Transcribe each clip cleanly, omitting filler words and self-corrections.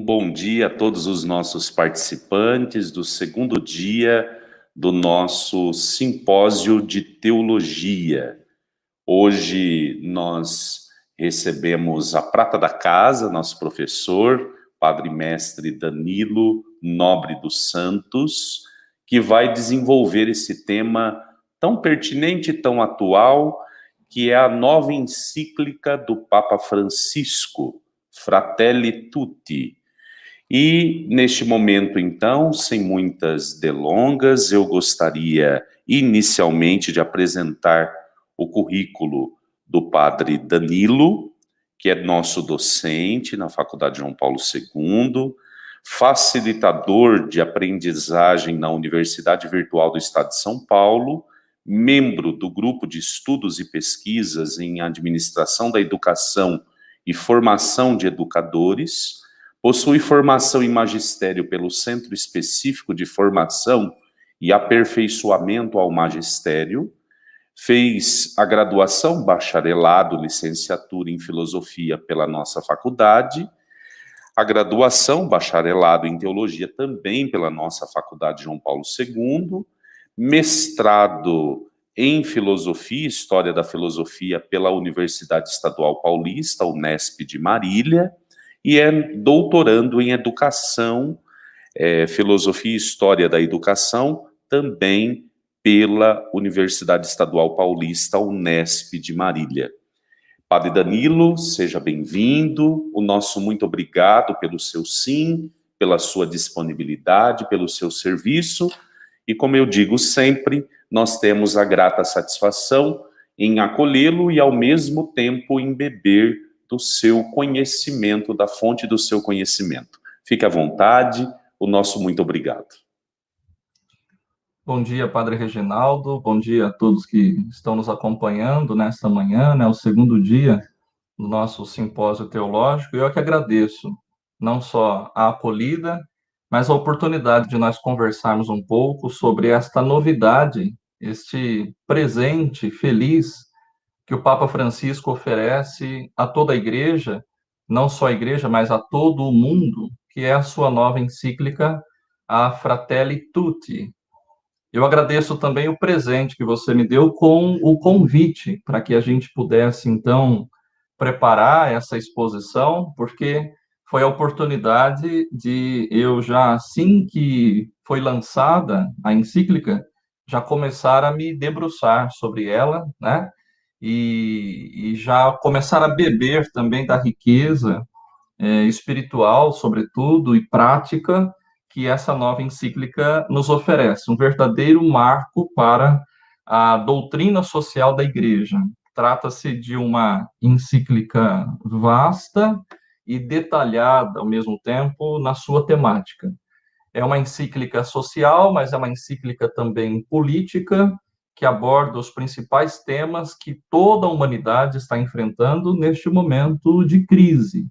bom dia a todos os nossos participantes do segundo dia do nosso simpósio de teologia. Hoje nós recebemos a prata da casa, nosso professor, Padre Mestre Danilo Nobre dos Santos, que vai desenvolver esse tema tão pertinente e tão atual, que é a nova encíclica do Papa Francisco, Fratelli Tutti. E, neste momento, então, sem muitas delongas, eu gostaria inicialmente de apresentar o currículo do Padre Danilo, que é nosso docente na Faculdade João Paulo II, facilitador de aprendizagem na Universidade Virtual do Estado de São Paulo, membro do Grupo de Estudos e Pesquisas em Administração da Educação e Formação de Educadores, possui formação em magistério pelo Centro Específico de Formação e Aperfeiçoamento ao Magistério, fez a graduação, bacharelado, licenciatura em filosofia pela nossa faculdade, a graduação, bacharelado em teologia também pela nossa faculdade João Paulo II, mestrado em filosofia, história da filosofia pela Universidade Estadual Paulista, Unesp de Marília, e é doutorando em educação, filosofia e história da educação, também pela Universidade Estadual Paulista, Unesp de Marília. Padre Danilo, seja bem-vindo, o nosso muito obrigado pelo seu sim, pela sua disponibilidade, pelo seu serviço, e como eu digo sempre, nós temos a grata satisfação em acolhê-lo e ao mesmo tempo em beber do seu conhecimento, da fonte do seu conhecimento. Fique à vontade, o nosso muito obrigado. Bom dia, Padre Reginaldo, bom dia a todos que estão nos acompanhando nesta manhã, o segundo dia do nosso simpósio teológico. Eu que agradeço não só a acolhida, mas a oportunidade de nós conversarmos um pouco sobre esta novidade, este presente feliz que o Papa Francisco oferece a toda a igreja, não só a igreja, mas a todo o mundo, que é a sua nova encíclica, a Fratelli Tutti. Eu agradeço também o presente que você me deu com o convite para que a gente pudesse, então, preparar essa exposição, porque foi a oportunidade de eu já, assim que foi lançada a encíclica, já começar a me debruçar sobre ela, e já começar a beber também da riqueza espiritual, sobretudo, e prática que essa nova encíclica nos oferece, um verdadeiro marco para a doutrina social da Igreja. Trata-se de uma encíclica vasta e detalhada, ao mesmo tempo, na sua temática. É uma encíclica social, mas é uma encíclica também política, que aborda os principais temas que toda a humanidade está enfrentando neste momento de crise,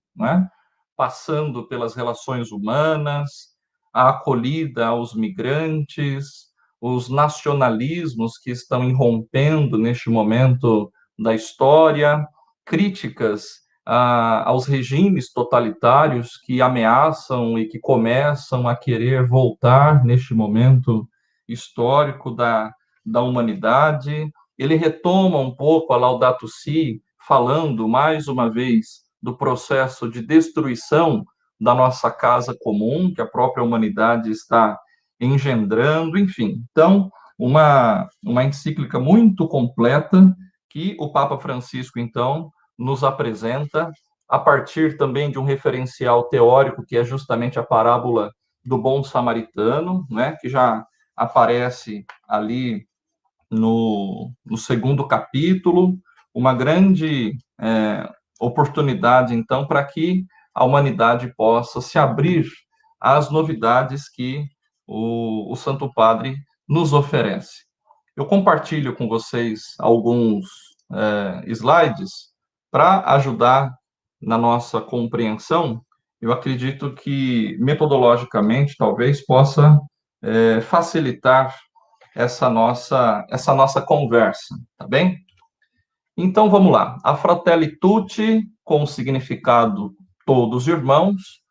passando pelas relações humanas, a acolhida aos migrantes, os nacionalismos que estão irrompendo neste momento da história, críticas aos regimes totalitários que ameaçam e que começam a querer voltar neste momento histórico da humanidade. Ele retoma um pouco a Laudato Si, falando mais uma vez do processo de destruição da nossa casa comum, que a própria humanidade está engendrando, enfim. Então, uma encíclica muito completa que o Papa Francisco, então, nos apresenta a partir também de um referencial teórico, que é justamente a parábola do bom samaritano, que já aparece ali no segundo capítulo, uma grande oportunidade, então, para que a humanidade possa se abrir às novidades que o Santo Padre nos oferece. Eu compartilho com vocês alguns slides para ajudar na nossa compreensão. Eu acredito que, metodologicamente, talvez possa facilitar essa nossa conversa, tá bem? Então, vamos lá. A Fratelli Tutti, com o significado todos irmãos,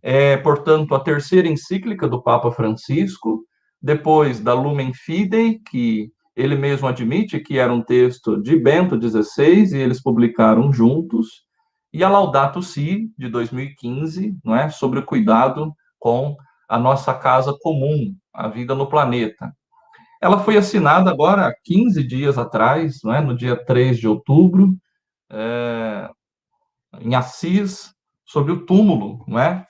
É, portanto, a terceira encíclica do Papa Francisco, depois da Lumen Fidei, que ele mesmo admite que era um texto de Bento XVI, e eles publicaram juntos, e a Laudato Si, de 2015, não é, sobre o cuidado com a nossa casa comum, a vida no planeta. Ela foi assinada agora há 15 dias atrás, não é, no dia 3 de outubro, em Assis, sobre o túmulo, não é,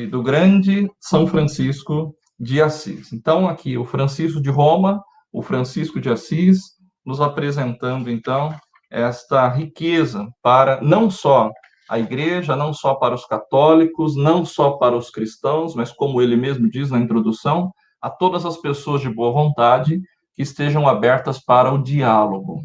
do grande São Francisco de Assis. Então, aqui, o Francisco de Roma, o Francisco de Assis, nos apresentando, então, esta riqueza para não só a igreja, não só para os católicos, não só para os cristãos, mas, como ele mesmo diz na introdução, a todas as pessoas de boa vontade que estejam abertas para o diálogo.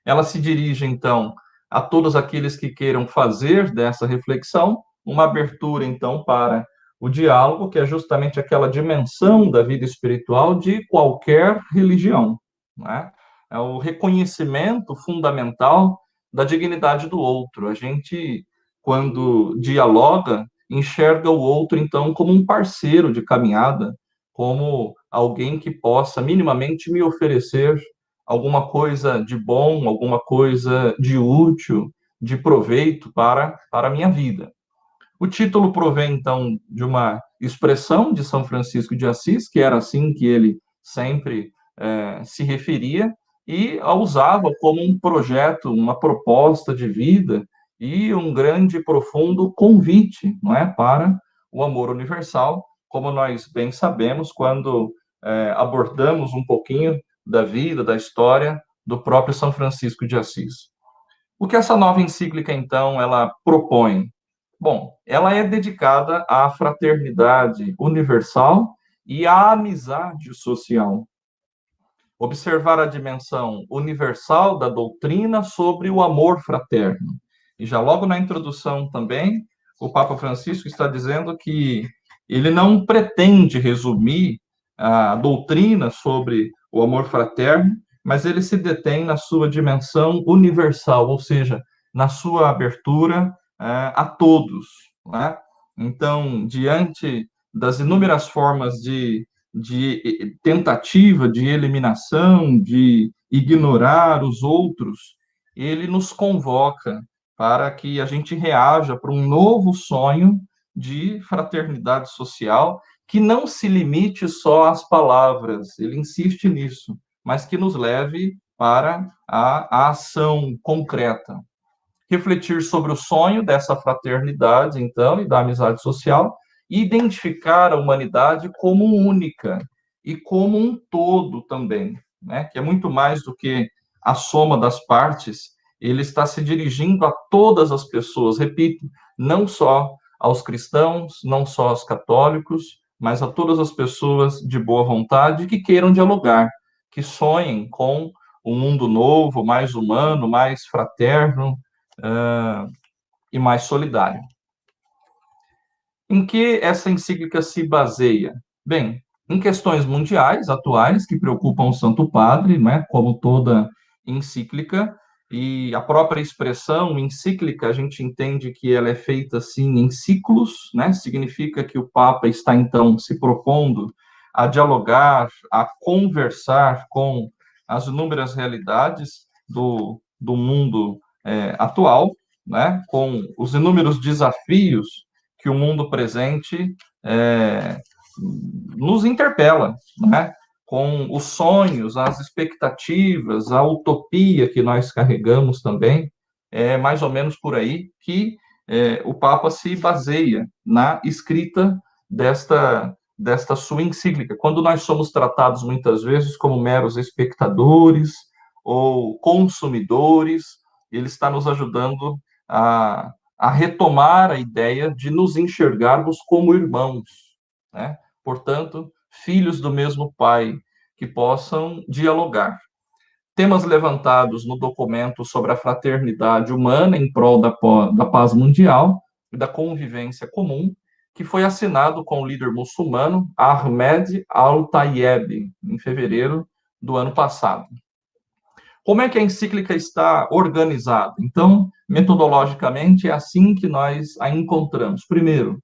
Ela se dirige, então, a todos aqueles que queiram fazer dessa reflexão uma abertura, então, para o diálogo, que é justamente aquela dimensão da vida espiritual de qualquer religião, né? É o reconhecimento fundamental da dignidade do outro. A gente, quando dialoga, enxerga o outro, então, como um parceiro de caminhada, como alguém que possa minimamente me oferecer alguma coisa de bom, alguma coisa de útil, de proveito para a minha vida. O título provém, então, de uma expressão de São Francisco de Assis, que era assim que ele sempre se referia, e a usava como um projeto, uma proposta de vida e um grande e profundo convite, não é, para o amor universal, como nós bem sabemos quando abordamos um pouquinho da vida, da história do próprio São Francisco de Assis. O que essa nova encíclica, então, ela propõe? Bom, ela é dedicada à fraternidade universal e à amizade social. Observar a dimensão universal da doutrina sobre o amor fraterno. E já logo na introdução também, o Papa Francisco está dizendo que ele não pretende resumir a doutrina sobre o amor fraterno, mas ele se detém na sua dimensão universal, ou seja, na sua abertura a todos, né? Então, diante das inúmeras formas de tentativa de eliminação, de ignorar os outros, ele nos convoca para que a gente reaja para um novo sonho de fraternidade social que não se limite só às palavras, ele insiste nisso, mas que nos leve para a ação concreta. Refletir sobre o sonho dessa fraternidade, então, e da amizade social, e identificar a humanidade como única e como um todo também, né? Que é muito mais do que a soma das partes, ele está se dirigindo a todas as pessoas, repito, não só aos cristãos, não só aos católicos, mas a todas as pessoas de boa vontade que queiram dialogar, que sonhem com um mundo novo, mais humano, mais fraterno, e mais solidário. Em que essa encíclica se baseia? Bem, em questões mundiais atuais que preocupam o Santo Padre, né, como toda encíclica, e a própria expressão encíclica, a gente entende que ela é feita assim em ciclos, né? Significa que o Papa está então se propondo a dialogar, a conversar com as inúmeras realidades do mundo atual, né? Com os inúmeros desafios que o mundo presente nos interpela, né? Com os sonhos, as expectativas, a utopia que nós carregamos também, é mais ou menos por aí que o Papa se baseia na escrita desta sua encíclica. Quando nós somos tratados muitas vezes como meros espectadores ou consumidores, ele está nos ajudando a retomar a ideia de nos enxergarmos como irmãos, né? Portanto, filhos do mesmo Pai, que possam dialogar. Temas levantados no documento sobre a fraternidade humana em prol da paz mundial e da convivência comum, que foi assinado com o líder muçulmano Ahmed Al-Tayeb, em fevereiro do ano passado. Como é que a encíclica está organizada? Então, metodologicamente, é assim que nós a encontramos. Primeiro,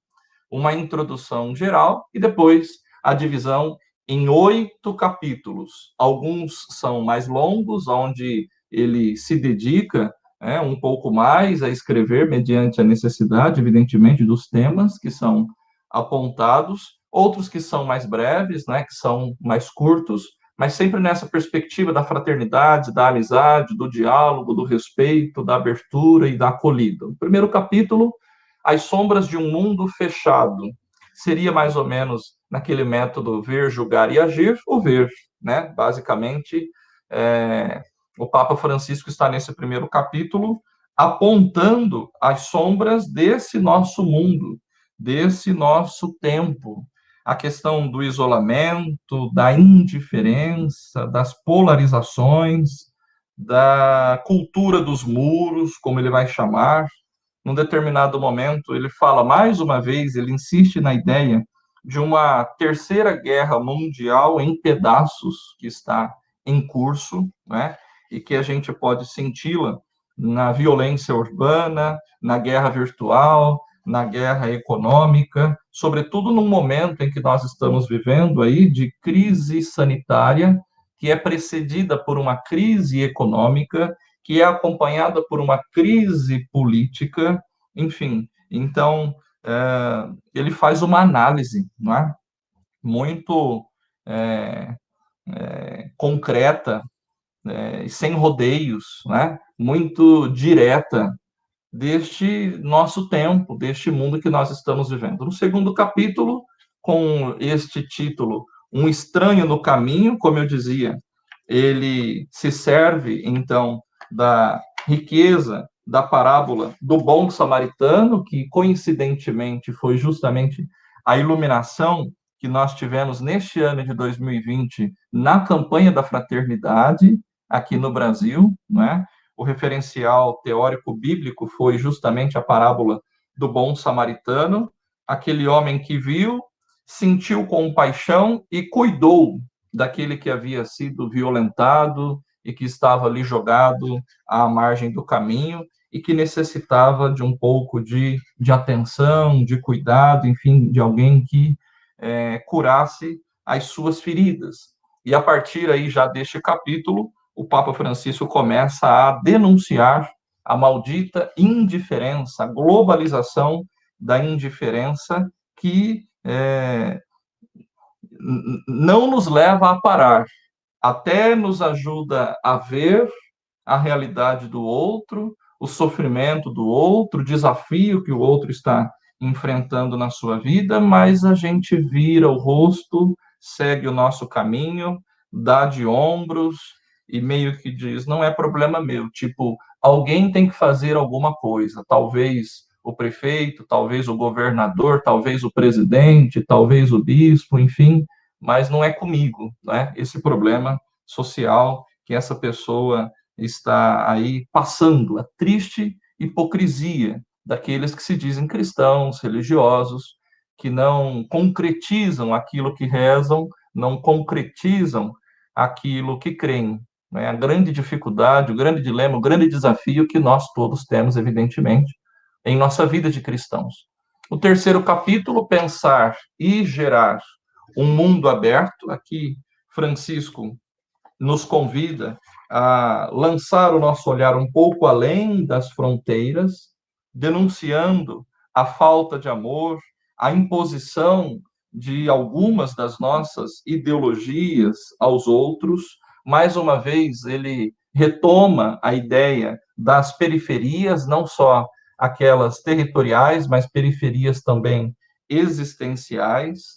uma introdução geral e depois a divisão em 8 capítulos. Alguns são mais longos, onde ele se dedica um pouco mais a escrever, mediante a necessidade, evidentemente, dos temas que são apontados, outros que são mais breves, que são mais curtos, mas sempre nessa perspectiva da fraternidade, da amizade, do diálogo, do respeito, da abertura e da acolhida. O primeiro capítulo, As Sombras de um Mundo Fechado, seria mais ou menos naquele método ver, julgar e agir, o ver, Basicamente, o Papa Francisco está nesse primeiro capítulo apontando as sombras desse nosso mundo, desse nosso tempo, a questão do isolamento, da indiferença, das polarizações, da cultura dos muros, como ele vai chamar. Num determinado momento, ele fala mais uma vez, ele insiste na ideia de uma terceira guerra mundial em pedaços que está em curso, e que a gente pode senti-la na violência urbana, na guerra virtual, na guerra econômica, sobretudo num momento em que nós estamos vivendo aí de crise sanitária, que é precedida por uma crise econômica, que é acompanhada por uma crise política, enfim. Então, ele faz uma análise, muito concreta, sem rodeios, muito direta, deste nosso tempo, deste mundo que nós estamos vivendo. No segundo capítulo, com este título, Um Estranho no Caminho, como eu dizia, ele se serve, então, da riqueza da parábola do bom samaritano, que coincidentemente foi justamente a iluminação que nós tivemos neste ano de 2020 na campanha da fraternidade aqui no Brasil, O referencial teórico bíblico foi justamente a parábola do bom samaritano, aquele homem que viu, sentiu compaixão e cuidou daquele que havia sido violentado e que estava ali jogado à margem do caminho e que necessitava de um pouco de atenção, de cuidado, enfim, de alguém que curasse as suas feridas. E a partir aí já deste capítulo, o Papa Francisco começa a denunciar a maldita indiferença, a globalização da indiferença que não nos leva a parar, até nos ajuda a ver a realidade do outro, o sofrimento do outro, o desafio que o outro está enfrentando na sua vida, mas a gente vira o rosto, segue o nosso caminho, dá de ombros e meio que diz, não é problema meu, tipo, alguém tem que fazer alguma coisa, talvez o prefeito, talvez o governador, talvez o presidente, talvez o bispo, enfim, mas não é comigo, Esse problema social que essa pessoa está aí passando, a triste hipocrisia daqueles que se dizem cristãos, religiosos, que não concretizam aquilo que rezam, não concretizam aquilo que creem. A grande dificuldade, o grande dilema, o grande desafio que nós todos temos, evidentemente, em nossa vida de cristãos. O terceiro capítulo, Pensar e Gerar um Mundo Aberto. Aqui, Francisco nos convida a lançar o nosso olhar um pouco além das fronteiras, denunciando a falta de amor, a imposição de algumas das nossas ideologias aos outros. Mais uma vez, ele retoma a ideia das periferias, não só aquelas territoriais, mas periferias também existenciais,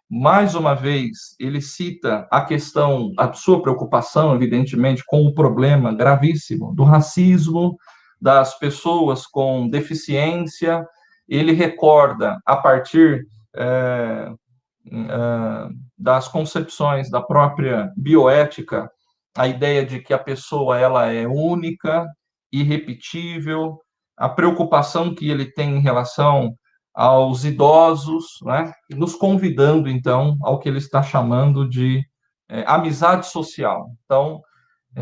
Mais uma vez, ele cita a questão, a sua preocupação, evidentemente, com o problema gravíssimo do racismo, das pessoas com deficiência. Ele recorda, a partir das concepções da própria bioética, a ideia de que a pessoa ela é única, irrepetível, a preocupação que ele tem em relação aos idosos, nos convidando, então, ao que ele está chamando de amizade social. Então,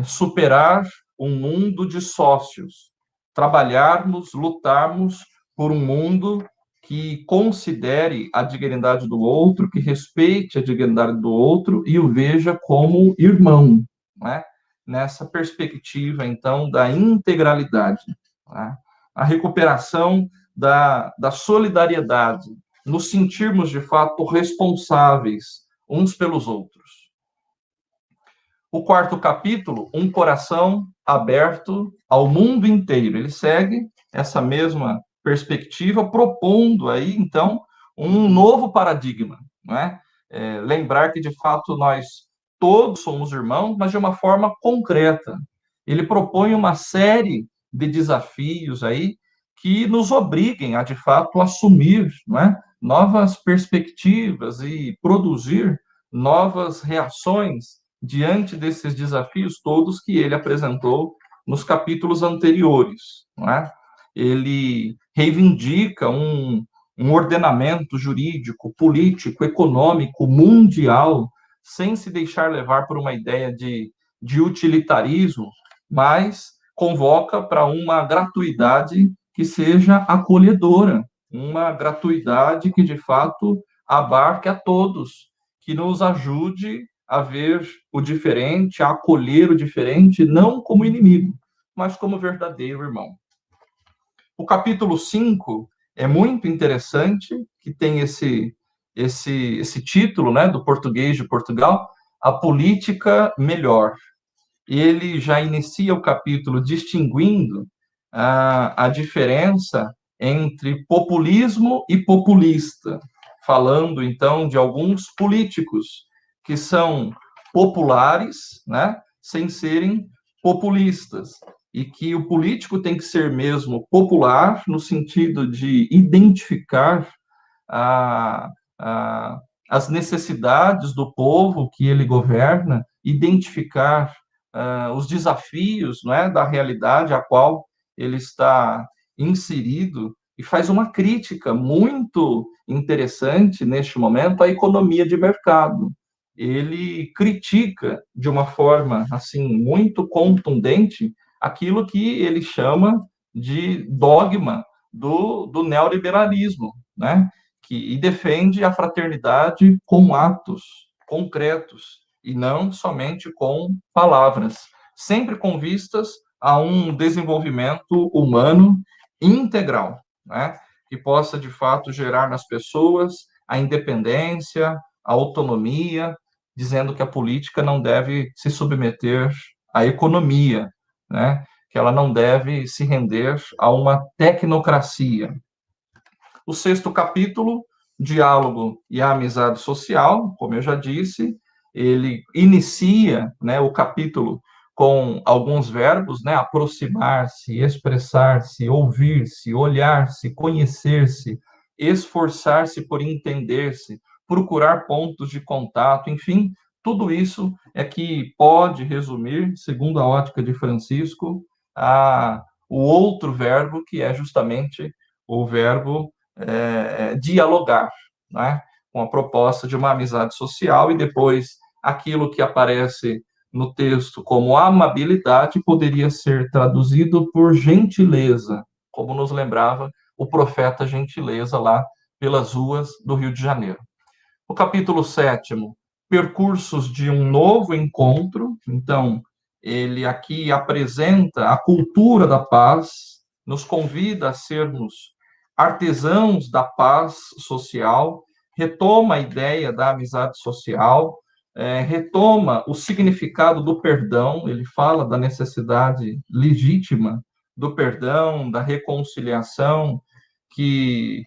superar um mundo de sócios, trabalharmos, lutarmos por um mundo que considere a dignidade do outro, que respeite a dignidade do outro e o veja como irmão, né? Nessa perspectiva, então, da integralidade, né? A recuperação da solidariedade, nos sentirmos, de fato, responsáveis uns pelos outros. O quarto capítulo, um coração aberto ao mundo inteiro. Ele segue essa mesma perspectiva, propondo aí, então, um novo paradigma, não é? Lembrar que, de fato, nós todos somos irmãos, mas de uma forma concreta. Ele propõe uma série de desafios aí que nos obriguem a, de fato, assumir, não é? Novas perspectivas e produzir novas reações diante desses desafios todos que ele apresentou nos capítulos anteriores, não é? Ele reivindica um ordenamento jurídico, político, econômico, mundial, sem se deixar levar por uma ideia de utilitarismo, mas convoca para uma gratuidade que seja acolhedora, uma gratuidade que, de fato, abarque a todos, que nos ajude a ver o diferente, a acolher o diferente, não como inimigo, mas como verdadeiro irmão. O capítulo 5 é muito interessante, que tem esse título, né, do português de Portugal, A Política Melhor. Ele já inicia o capítulo distinguindo a diferença entre populismo e populista, falando, então, de alguns políticos que são populares, né, sem serem populistas, e que o político tem que ser mesmo popular, no sentido de identificar a, a, as necessidades do povo que ele governa, identificar os desafios, não é, da realidade a qual ele está inserido, e faz uma crítica muito interessante neste momento à economia de mercado. Ele critica de uma forma assim muito contundente aquilo que ele chama de dogma do neoliberalismo, né? E defende a fraternidade com atos concretos e não somente com palavras, sempre com vistas a um desenvolvimento humano integral, né? Que possa, de fato, gerar nas pessoas a independência, a autonomia, dizendo que a política não deve se submeter à economia, né? Que ela não deve se render a uma tecnocracia. O sexto capítulo, diálogo e a amizade social, como eu já disse, ele inicia, né, o capítulo com alguns verbos, né, aproximar-se, expressar-se, ouvir-se, olhar-se, conhecer-se, esforçar-se por entender-se, procurar pontos de contato, enfim, tudo isso é que pode resumir, segundo a ótica de Francisco, o outro verbo, que é justamente o verbo dialogar, né, com a proposta de uma amizade social, e depois aquilo que aparece no texto como amabilidade poderia ser traduzido por gentileza, como nos lembrava o profeta Gentileza lá pelas ruas do Rio de Janeiro. O capítulo 7º, percursos de um novo encontro. Então, ele aqui apresenta a cultura da paz, nos convida a sermos artesãos da paz social, retoma a ideia da amizade social, retoma o significado do perdão, ele fala da necessidade legítima do perdão, da reconciliação, que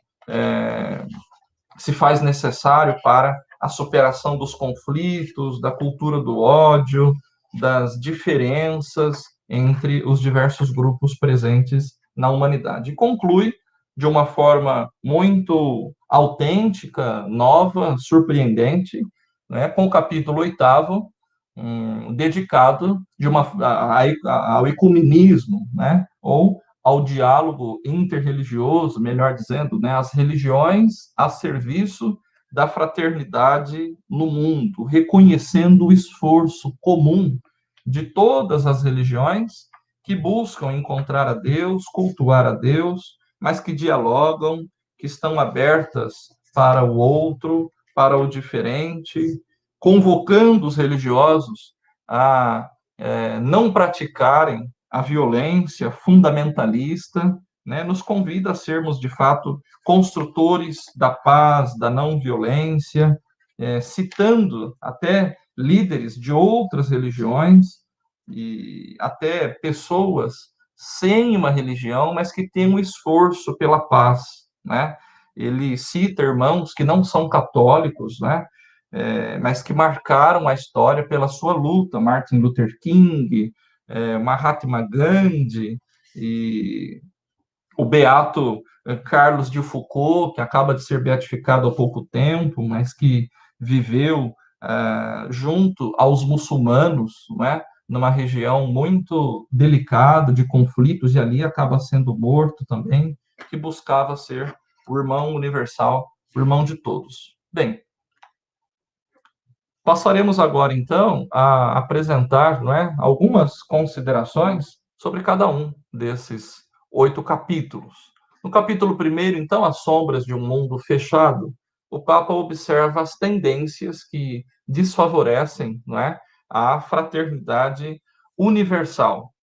se faz necessário para a superação dos conflitos, da cultura do ódio, das diferenças entre os diversos grupos presentes na humanidade. E conclui de uma forma muito autêntica, nova, surpreendente, né, com o capítulo 8º, dedicado ao ecumenismo, né, ou ao diálogo interreligioso, melhor dizendo, né, as religiões a serviço da fraternidade no mundo, reconhecendo o esforço comum de todas as religiões que buscam encontrar a Deus, cultuar a Deus, mas que dialogam que estão abertas para o outro, para o diferente, convocando os religiosos a não praticarem a violência fundamentalista, né, nos convida a sermos, de fato, construtores da paz, da não violência, citando até líderes de outras religiões e até pessoas sem uma religião, mas que têm um esforço pela paz, né? Ele cita irmãos que não são católicos, né? Mas que marcaram a história pela sua luta, Martin Luther King, Mahatma Gandhi e o beato Carlos de Foucault, que acaba de ser beatificado há pouco tempo, mas que viveu junto aos muçulmanos, não é? Numa região muito delicada de conflitos, e ali acaba sendo morto também, que buscava ser o irmão universal, o irmão de todos. Bem, passaremos agora, então, a apresentar, não é, algumas considerações sobre cada um desses 8 capítulos. No capítulo 1º, então, As Sombras de um Mundo Fechado, o Papa observa as tendências que desfavorecem, não é, a fraternidade universal.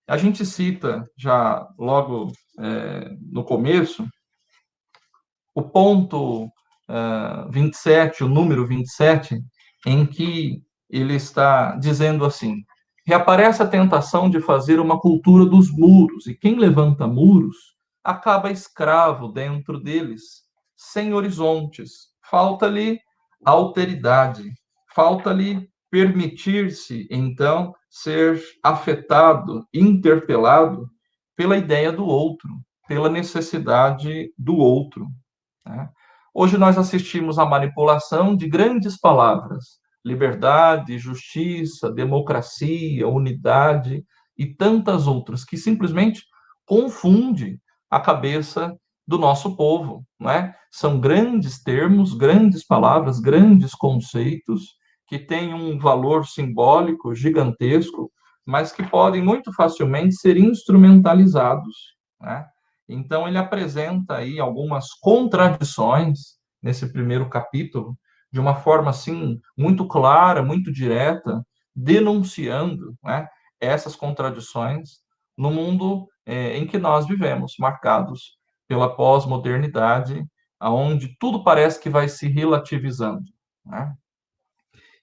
A gente cita, já logo no começo, o ponto 27, o número 27, em que ele está dizendo assim: reaparece a tentação de fazer uma cultura dos muros, e quem levanta muros acaba escravo dentro deles, sem horizontes. Falta-lhe alteridade, falta-lhe permitir-se, então, ser afetado, interpelado pela ideia do outro, pela necessidade do outro, né? Hoje nós assistimos à manipulação de grandes palavras: liberdade, justiça, democracia, unidade e tantas outras, que simplesmente confunde a cabeça do nosso povo, não é? São grandes termos, grandes palavras, grandes conceitos que têm um valor simbólico gigantesco, mas que podem muito facilmente ser instrumentalizados, né? Então, ele apresenta aí algumas contradições nesse primeiro capítulo, de uma forma, assim, muito clara, muito direta, denunciando, né, essas contradições no mundo em que nós vivemos, marcados pela pós-modernidade, onde tudo parece que vai se relativizando, né?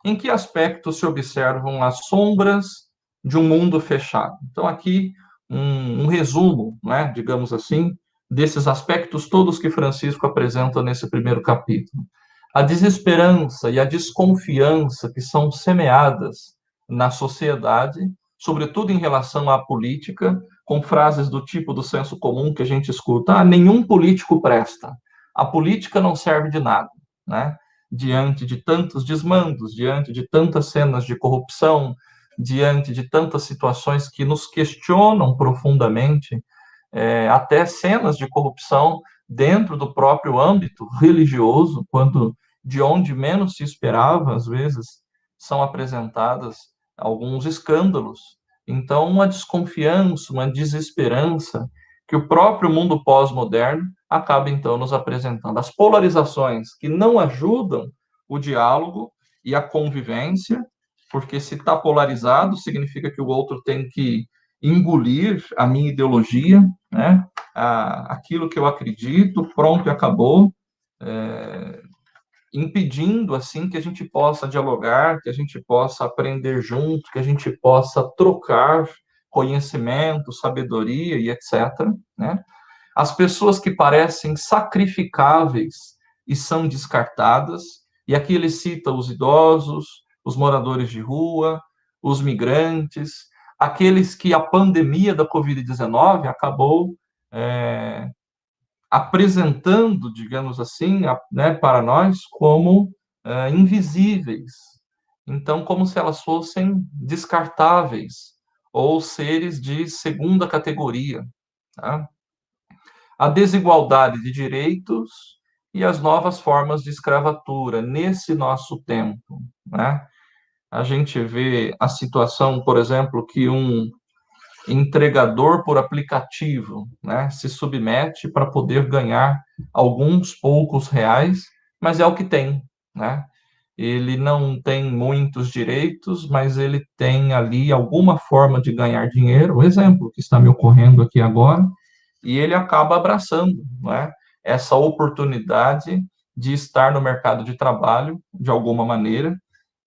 Em que aspectos se observam as sombras de um mundo fechado? Então, aqui, um resumo, né, digamos assim, desses aspectos todos que Francisco apresenta nesse primeiro capítulo. A desesperança e a desconfiança que são semeadas na sociedade, sobretudo em relação à política, com frases do tipo do senso comum que a gente escuta: nenhum político presta, a política não serve de nada, né? Diante de tantos desmandos, diante de tantas cenas de corrupção, diante de tantas situações que nos questionam profundamente, até cenas de corrupção dentro do próprio âmbito religioso, quando de onde menos se esperava, às vezes, são apresentadas alguns escândalos. Então, uma desconfiança, uma desesperança que o próprio mundo pós-moderno acaba, então, nos apresentando. As polarizações que não ajudam o diálogo e a convivência, porque se está polarizado, significa que o outro tem que engolir a minha ideologia, né? Aquilo que eu acredito, pronto e acabou, impedindo, assim, que a gente possa dialogar, que a gente possa aprender junto, que a gente possa trocar conhecimento, sabedoria e etc., né? As pessoas que parecem sacrificáveis e são descartadas, e aqui ele cita os idosos, os moradores de rua, os migrantes, aqueles que a pandemia da Covid-19 acabou apresentando, digamos assim, né, para nós como invisíveis. Então, como se elas fossem descartáveis ou seres de segunda categoria, tá? A desigualdade de direitos e as novas formas de escravatura nesse nosso tempo, né? A gente vê a situação, por exemplo, que um entregador por aplicativo, né? Se submete para poder ganhar alguns poucos reais, mas é o que tem, né? Ele não tem muitos direitos, mas ele tem ali alguma forma de ganhar dinheiro. O exemplo que está me ocorrendo aqui agora, e ele acaba abraçando, não é? Essa oportunidade de estar no mercado de trabalho de alguma maneira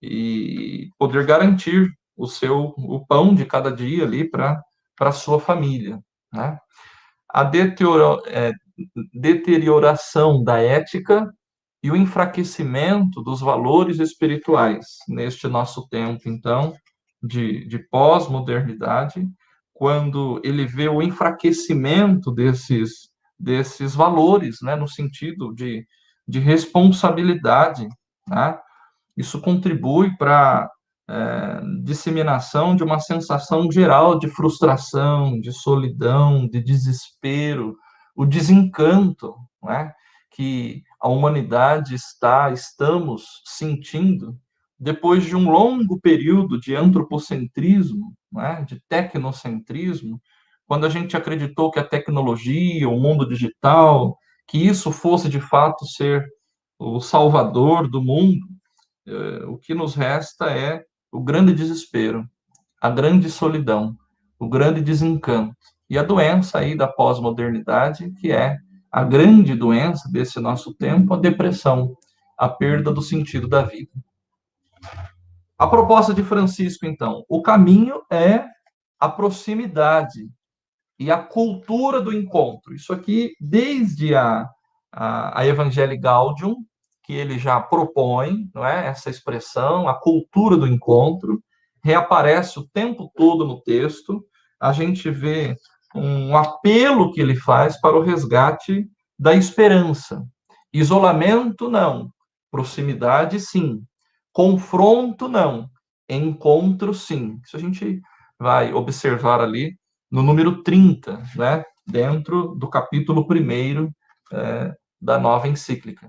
e poder garantir o pão de cada dia ali para a sua família, né? A deterioração da ética e o enfraquecimento dos valores espirituais neste nosso tempo, então, de pós-modernidade, quando ele vê o enfraquecimento desses valores, né, no sentido de responsabilidade, né? Isso contribui para disseminação de uma sensação geral de frustração, de solidão, de desespero, o desencanto, né, que a humanidade estamos sentindo depois de um longo período de antropocentrismo, né, de tecnocentrismo, quando a gente acreditou que a tecnologia, o mundo digital, que isso fosse de fato ser o salvador do mundo. O que nos resta é o grande desespero, a grande solidão, o grande desencanto e a doença aí da pós-modernidade, que é a grande doença desse nosso tempo, a depressão, a perda do sentido da vida. A proposta de Francisco, então, o caminho é a proximidade e a cultura do encontro. Isso aqui, desde a Evangelii Gaudium, que ele já propõe, não é? Essa expressão, a cultura do encontro, reaparece o tempo todo no texto. A gente vê um apelo que ele faz para o resgate da esperança. Isolamento, não. Proximidade, sim. Confronto, não. Encontro, sim. Isso a gente vai observar ali no número 30, né? Dentro do capítulo 1 da nova encíclica.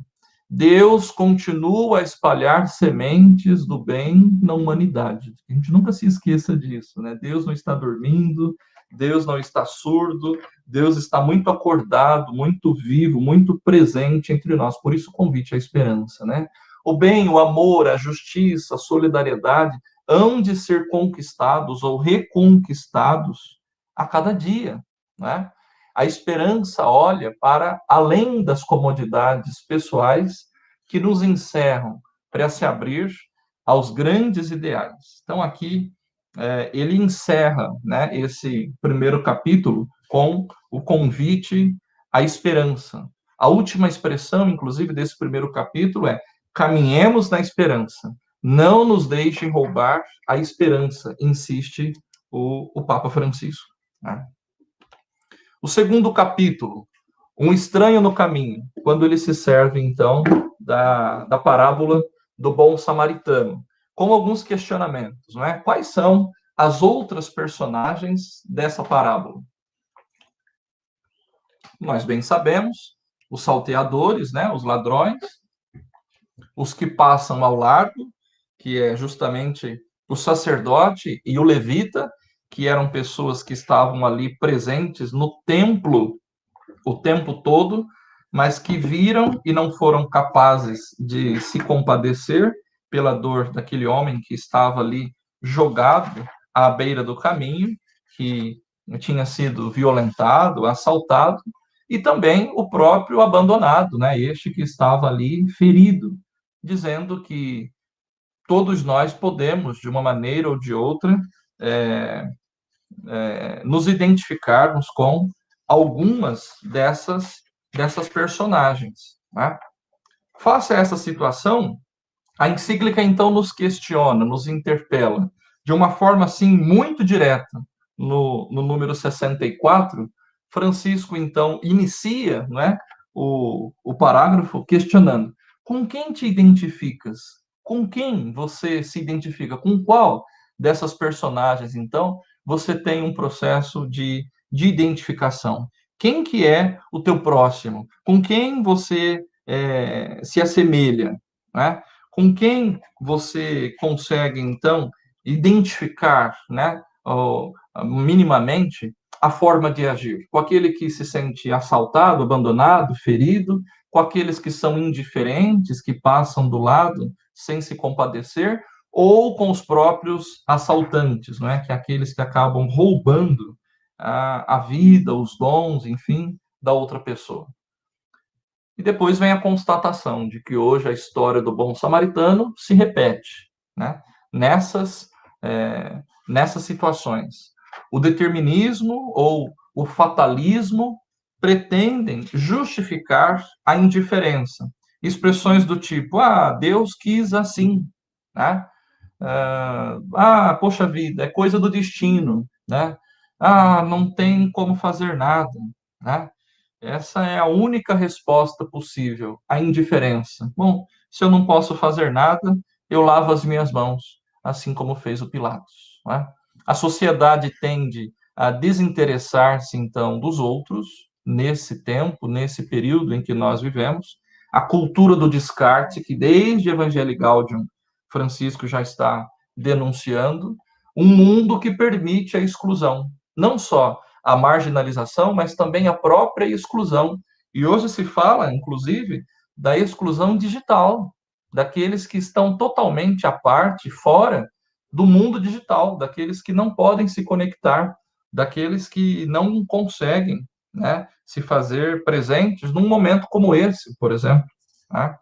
Deus continua a espalhar sementes do bem na humanidade. A gente nunca se esqueça disso, né? Deus não está dormindo, Deus não está surdo, Deus está muito acordado, muito vivo, muito presente entre nós. Por isso o convite à esperança, né? O bem, o amor, a justiça, a solidariedade hão de ser conquistados ou reconquistados a cada dia, né? A esperança olha para além das comodidades pessoais que nos encerram para se abrir aos grandes ideais. Então, aqui, ele encerra, né, esse primeiro capítulo com o convite à esperança. A última expressão, inclusive, desse primeiro capítulo é: caminhemos na esperança, não nos deixem roubar a esperança, insiste o Papa Francisco, né? O segundo capítulo, um estranho no caminho, quando ele se serve, então, da parábola do bom samaritano, com alguns questionamentos, não é? Quais são as outras personagens dessa parábola? Nós bem sabemos, os salteadores, né, os ladrões, os que passam ao largo, que é justamente o sacerdote e o levita, que eram pessoas que estavam ali presentes no templo o tempo todo, mas que viram e não foram capazes de se compadecer pela dor daquele homem que estava ali jogado à beira do caminho, que tinha sido violentado, assaltado, e também o próprio abandonado, né? Este que estava ali ferido, dizendo que todos nós podemos, de uma maneira ou de outra, nos identificarmos com algumas dessas personagens, né? Face a essa situação, a encíclica então nos questiona, nos interpela, de uma forma assim muito direta. No número 64, Francisco então inicia, né, o parágrafo questionando: com quem te identificas? Com quem você se identifica? Com qual dessas personagens, então, você tem um processo de identificação? Quem que é o teu próximo? Com quem você se assemelha, né? Com quem você consegue, então, identificar, né, ou, minimamente, a forma de agir. Com aquele que se sente assaltado, abandonado, ferido, com aqueles que são indiferentes, que passam do lado sem se compadecer, ou com os próprios assaltantes, não é? Que é aqueles que acabam roubando a vida, os dons, enfim, da outra pessoa. E depois vem a constatação de que hoje a história do bom samaritano se repete, né? Nessas, nessas situações. O determinismo ou o fatalismo pretendem justificar a indiferença. Expressões do tipo, Deus quis assim, né? Poxa vida, é coisa do destino, né? Não tem como fazer nada, né? Essa é a única resposta possível, a indiferença. Bom, se eu não posso fazer nada, eu lavo as minhas mãos, assim como fez o Pilatos, né? A sociedade tende a desinteressar-se, então, dos outros, nesse tempo, nesse período em que nós vivemos. A cultura do descarte, que desde Evangelii Gaudium Francisco já está denunciando, um mundo que permite a exclusão, não só a marginalização, mas também a própria exclusão. E hoje se fala, inclusive, da exclusão digital, daqueles que estão totalmente à parte, fora do mundo digital, daqueles que não podem se conectar, daqueles que não conseguem, né, se fazer presentes num momento como esse, por exemplo, né?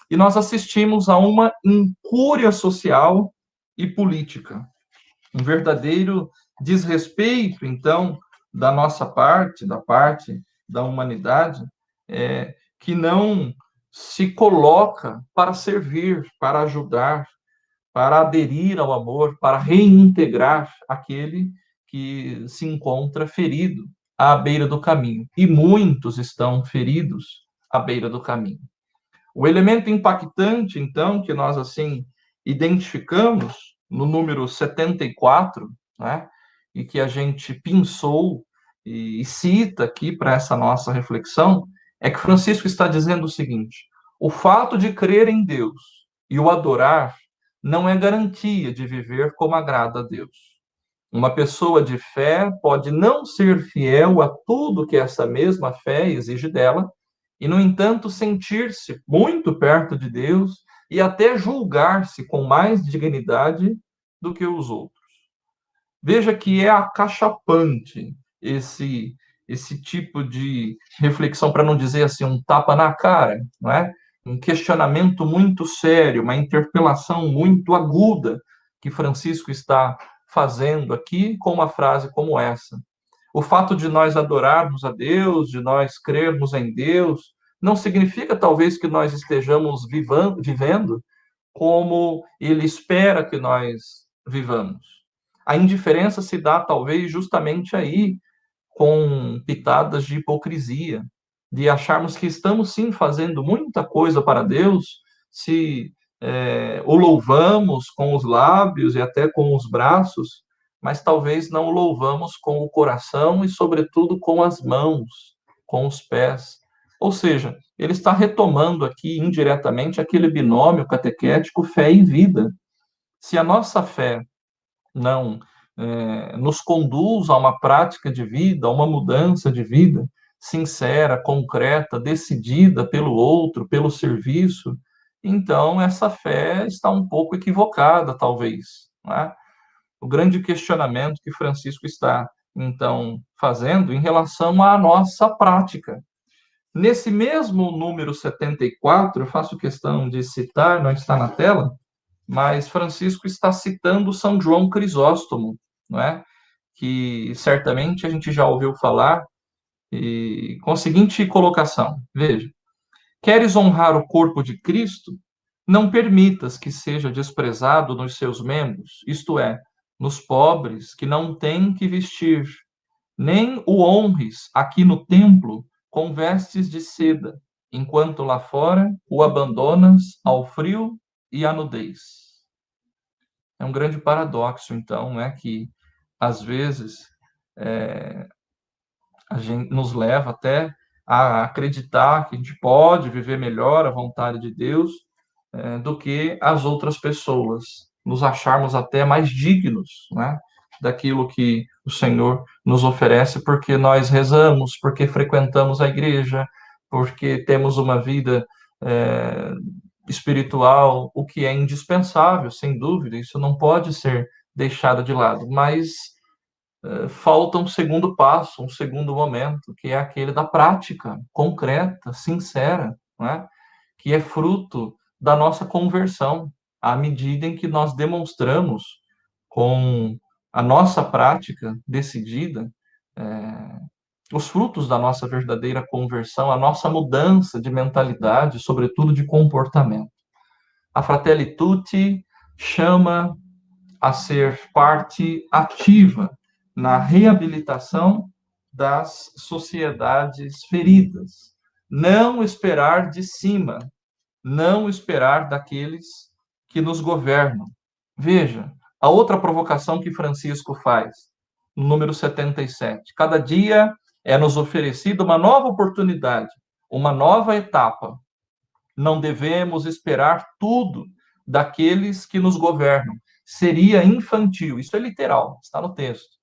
E nós assistimos a uma incúria social e política, um verdadeiro desrespeito, então, da nossa parte, da parte da humanidade, que não se coloca para servir, para ajudar, para aderir ao amor, para reintegrar aquele que se encontra ferido à beira do caminho. E muitos estão feridos à beira do caminho. O elemento impactante, então, que nós assim identificamos no número 74, né, e que a gente pensou e cita aqui para essa nossa reflexão, é que Francisco está dizendo o seguinte: o fato de crer em Deus e o adorar não é garantia de viver como agrada a Deus. Uma pessoa de fé pode não ser fiel a tudo que essa mesma fé exige dela, e, no entanto, sentir-se muito perto de Deus e até julgar-se com mais dignidade do que os outros. Veja que é acachapante esse tipo de reflexão, para não dizer assim, um tapa na cara, não é? Um questionamento muito sério, uma interpelação muito aguda que Francisco está fazendo aqui com uma frase como essa. O fato de nós adorarmos a Deus, de nós crermos em Deus, não significa talvez que nós estejamos vivendo como Ele espera que nós vivamos. A indiferença se dá talvez justamente aí, com pitadas de hipocrisia, de acharmos que estamos sim fazendo muita coisa para Deus, se o louvamos com os lábios e até com os braços, mas talvez não o louvamos com o coração e, sobretudo, com as mãos, com os pés. Ou seja, ele está retomando aqui indiretamente aquele binômio catequético fé e vida. Se a nossa fé não nos conduz a uma prática de vida, a uma mudança de vida sincera, concreta, decidida pelo outro, pelo serviço, então essa fé está um pouco equivocada, talvez, não é? O grande questionamento que Francisco está, então, fazendo em relação à nossa prática. Nesse mesmo número 74, eu faço questão de citar, não está na tela, mas Francisco está citando São João Crisóstomo, não é? Que certamente a gente já ouviu falar, e com a seguinte colocação: veja, queres honrar o corpo de Cristo? Não permitas que seja desprezado nos seus membros, isto é, nos pobres que não têm que vestir, nem o honres aqui no templo com vestes de seda, enquanto lá fora o abandonas ao frio e à nudez. É um grande paradoxo, então, né, que às vezes a gente nos leva até a acreditar que a gente pode viver melhor a vontade de Deus do que as outras pessoas, nos acharmos até mais dignos, né, daquilo que o Senhor nos oferece, porque nós rezamos, porque frequentamos a igreja, porque temos uma vida espiritual, o que é indispensável, sem dúvida, isso não pode ser deixado de lado, mas falta um segundo passo, um segundo momento, que é aquele da prática concreta, sincera, não é? Que é fruto da nossa conversão, à medida em que nós demonstramos com a nossa prática decidida, os frutos da nossa verdadeira conversão, a nossa mudança de mentalidade, sobretudo de comportamento. A Fratelli Tutti chama a ser parte ativa na reabilitação das sociedades feridas. Não esperar de cima, não esperar daqueles que nos governam. Veja, a outra provocação que Francisco faz, no número 77. Cada dia é nos oferecida uma nova oportunidade, uma nova etapa. Não devemos esperar tudo daqueles que nos governam. Seria infantil. Isso é literal, está no texto.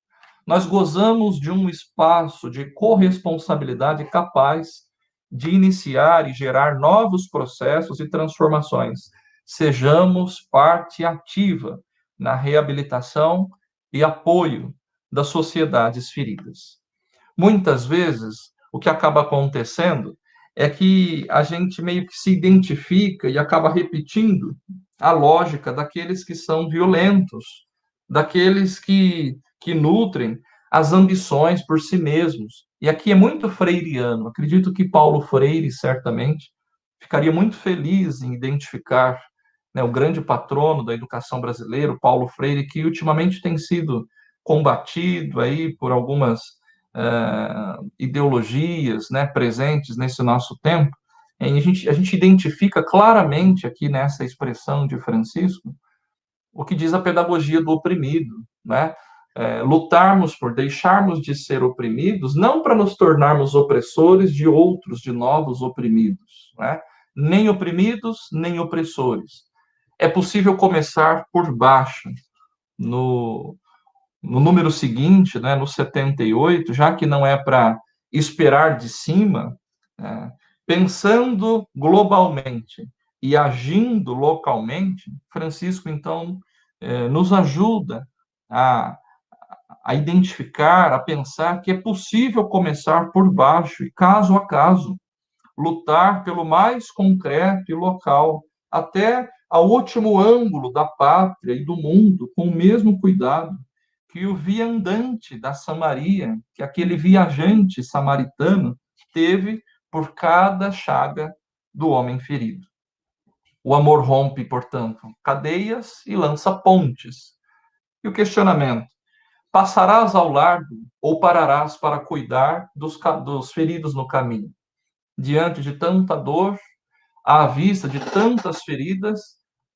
Nós gozamos de um espaço de corresponsabilidade capaz de iniciar e gerar novos processos e transformações. Sejamos parte ativa na reabilitação e apoio das sociedades feridas. Muitas vezes, o que acaba acontecendo é que a gente meio que se identifica e acaba repetindo a lógica daqueles que são violentos, daqueles que nutrem as ambições por si mesmos. E aqui é muito freiriano. Acredito que Paulo Freire, certamente, ficaria muito feliz em identificar, né, o grande patrono da educação brasileira, Paulo Freire, que ultimamente tem sido combatido aí por algumas ideologias, né, presentes nesse nosso tempo. E a gente identifica claramente aqui nessa expressão de Francisco o que diz a pedagogia do oprimido, né? Lutarmos por deixarmos de ser oprimidos, não para nos tornarmos opressores de outros, de novos oprimidos, né? Nem oprimidos, nem opressores. É possível começar por baixo, no número seguinte, né, no 78, já que não é para esperar de cima, pensando globalmente e agindo localmente, Francisco, então, nos ajuda a, a identificar, a pensar que é possível começar por baixo e, caso a caso, lutar pelo mais concreto e local, até ao último ângulo da pátria e do mundo, com o mesmo cuidado que o viandante da Samaria, que aquele viajante samaritano teve por cada chaga do homem ferido. O amor rompe, portanto, cadeias e lança pontes. E o questionamento: passarás ao largo ou pararás para cuidar dos feridos no caminho? Diante de tanta dor, à vista de tantas feridas,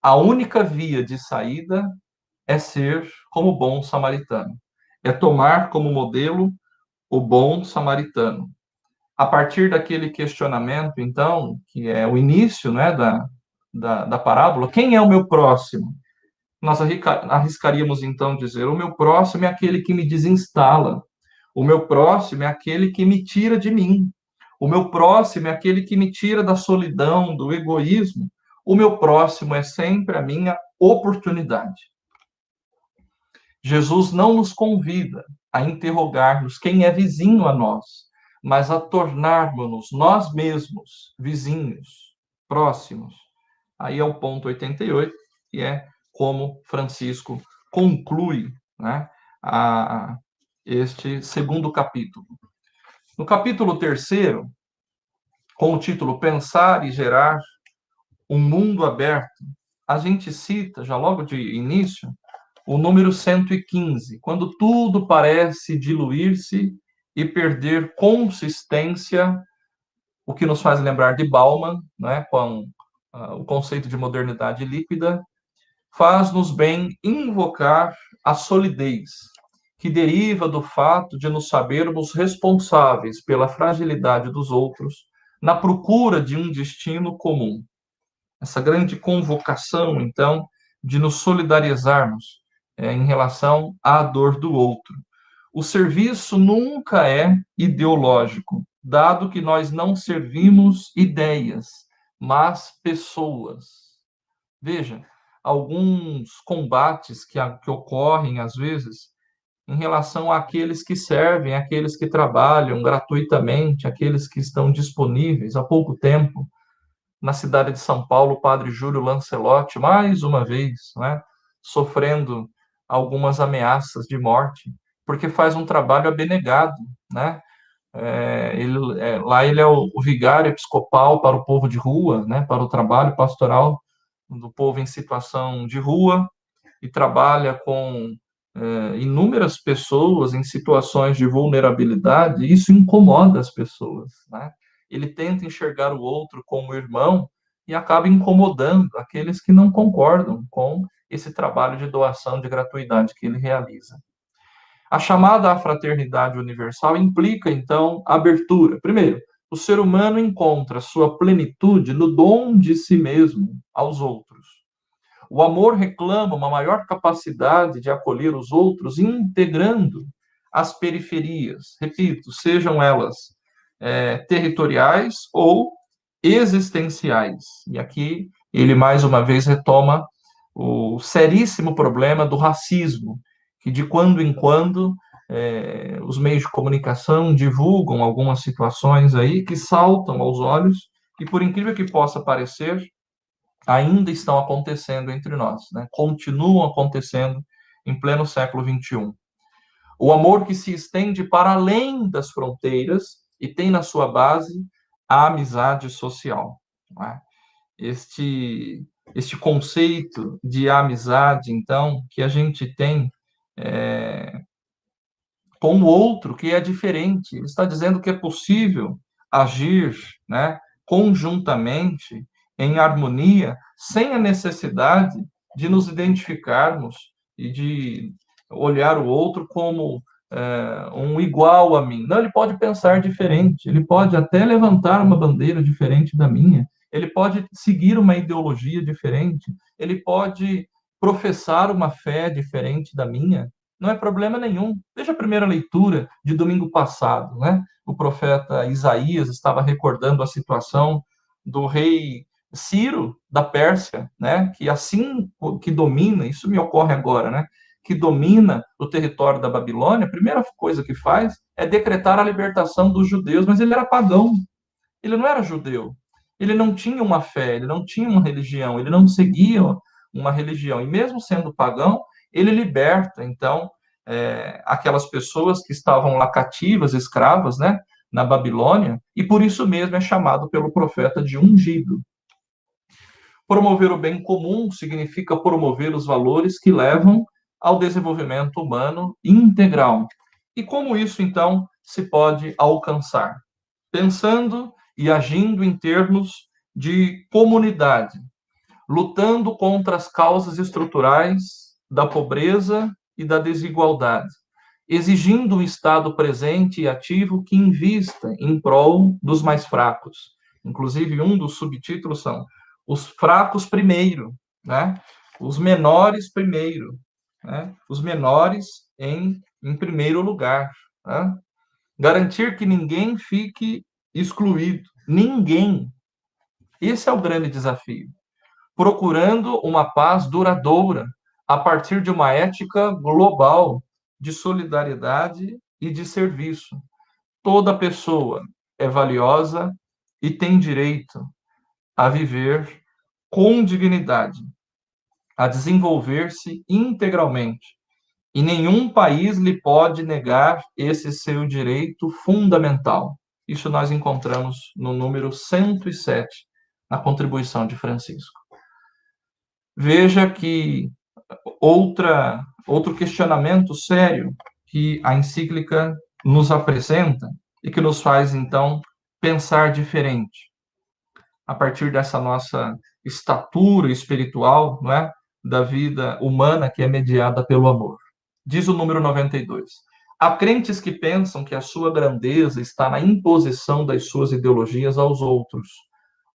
a única via de saída é ser como bom samaritano. É tomar como modelo o bom samaritano. A partir daquele questionamento, então, que é o início, né, da parábola, quem é o meu próximo? Nós arriscaríamos, então, dizer: o meu próximo é aquele que me desinstala. O meu próximo é aquele que me tira de mim. O meu próximo é aquele que me tira da solidão, do egoísmo. O meu próximo é sempre a minha oportunidade. Jesus não nos convida a interrogarmos quem é vizinho a nós, mas a tornarmos-nos nós mesmos vizinhos, próximos. Aí é o ponto 88, que é como Francisco conclui, né, este segundo capítulo. No capítulo 3º, com o título Pensar e Gerar um Mundo Aberto, a gente cita, já logo de início, o número 115, quando tudo parece diluir-se e perder consistência, o que nos faz lembrar de Bauman, né, com o conceito de modernidade líquida, faz-nos bem invocar a solidez, que deriva do fato de nos sabermos responsáveis pela fragilidade dos outros, na procura de um destino comum. Essa grande convocação, então, de nos solidarizarmos em relação à dor do outro. O serviço nunca é ideológico, dado que nós não servimos ideias, mas pessoas. Veja, alguns combates que ocorrem, às vezes, em relação àqueles que servem, àqueles que trabalham gratuitamente, àqueles que estão disponíveis. Há pouco tempo, na cidade de São Paulo, o padre Júlio Lancelotti, mais uma vez, né, sofrendo algumas ameaças de morte, porque faz um trabalho abnegado, né? Lá ele é o vigário episcopal para o povo de rua, né, para o trabalho pastoral do povo em situação de rua, e trabalha com inúmeras pessoas em situações de vulnerabilidade, e isso incomoda as pessoas, né? Ele tenta enxergar o outro como irmão e acaba incomodando aqueles que não concordam com esse trabalho de doação de gratuidade que ele realiza. A chamada à fraternidade universal implica, então, abertura. Primeiro, o ser humano encontra sua plenitude no dom de si mesmo aos outros. O amor reclama uma maior capacidade de acolher os outros, integrando as periferias, repito, sejam elas territoriais ou existenciais. E aqui ele mais uma vez retoma o seríssimo problema do racismo, que de quando em quando os meios de comunicação divulgam algumas situações aí que saltam aos olhos e, por incrível que possa parecer, ainda estão acontecendo entre nós, né? Continuam acontecendo em pleno século XXI. O amor que se estende para além das fronteiras e tem na sua base a amizade social. Não é? Este conceito de amizade, então, que a gente tem com o outro, que é diferente. Ele está dizendo que é possível agir, né, conjuntamente, em harmonia, sem a necessidade de nos identificarmos e de olhar o outro como um igual a mim. Não, ele pode pensar diferente, ele pode até levantar uma bandeira diferente da minha, ele pode seguir uma ideologia diferente, ele pode professar uma fé diferente da minha, não é problema nenhum. Veja a primeira leitura de domingo passado, né? O profeta Isaías estava recordando a situação do rei Ciro da Pérsia, né? Que assim que domina, isso me ocorre agora, né? Que domina o território da Babilônia, a primeira coisa que faz é decretar a libertação dos judeus, mas ele era pagão, ele não era judeu, ele não tinha uma fé, ele não tinha uma religião, ele não seguia uma religião, e mesmo sendo pagão, ele liberta, então, aquelas pessoas que estavam lá cativas, escravas, né, na Babilônia, e por isso mesmo é chamado pelo profeta de ungido. Promover o bem comum significa promover os valores que levam ao desenvolvimento humano integral. E como isso, então, se pode alcançar? Pensando e agindo em termos de comunidade, lutando contra as causas estruturais da pobreza e da desigualdade, exigindo um Estado presente e ativo que invista em prol dos mais fracos. Inclusive, um dos subtítulos são os fracos primeiro, né? Os menores primeiro, né? Os menores em primeiro lugar. Né? Garantir que ninguém fique excluído. Ninguém. Esse é o grande desafio. Procurando uma paz duradoura a partir de uma ética global de solidariedade e de serviço. Toda pessoa é valiosa e tem direito a viver com dignidade, a desenvolver-se integralmente. E nenhum país lhe pode negar esse seu direito fundamental. Isso nós encontramos no número 107, na contribuição de Francisco. Veja que outro questionamento sério que a encíclica nos apresenta e que nos faz, então, pensar diferente a partir dessa nossa estatura espiritual, não é? Da vida humana que é mediada pelo amor. Diz o número 92. Há crentes que pensam que a sua grandeza está na imposição das suas ideologias aos outros,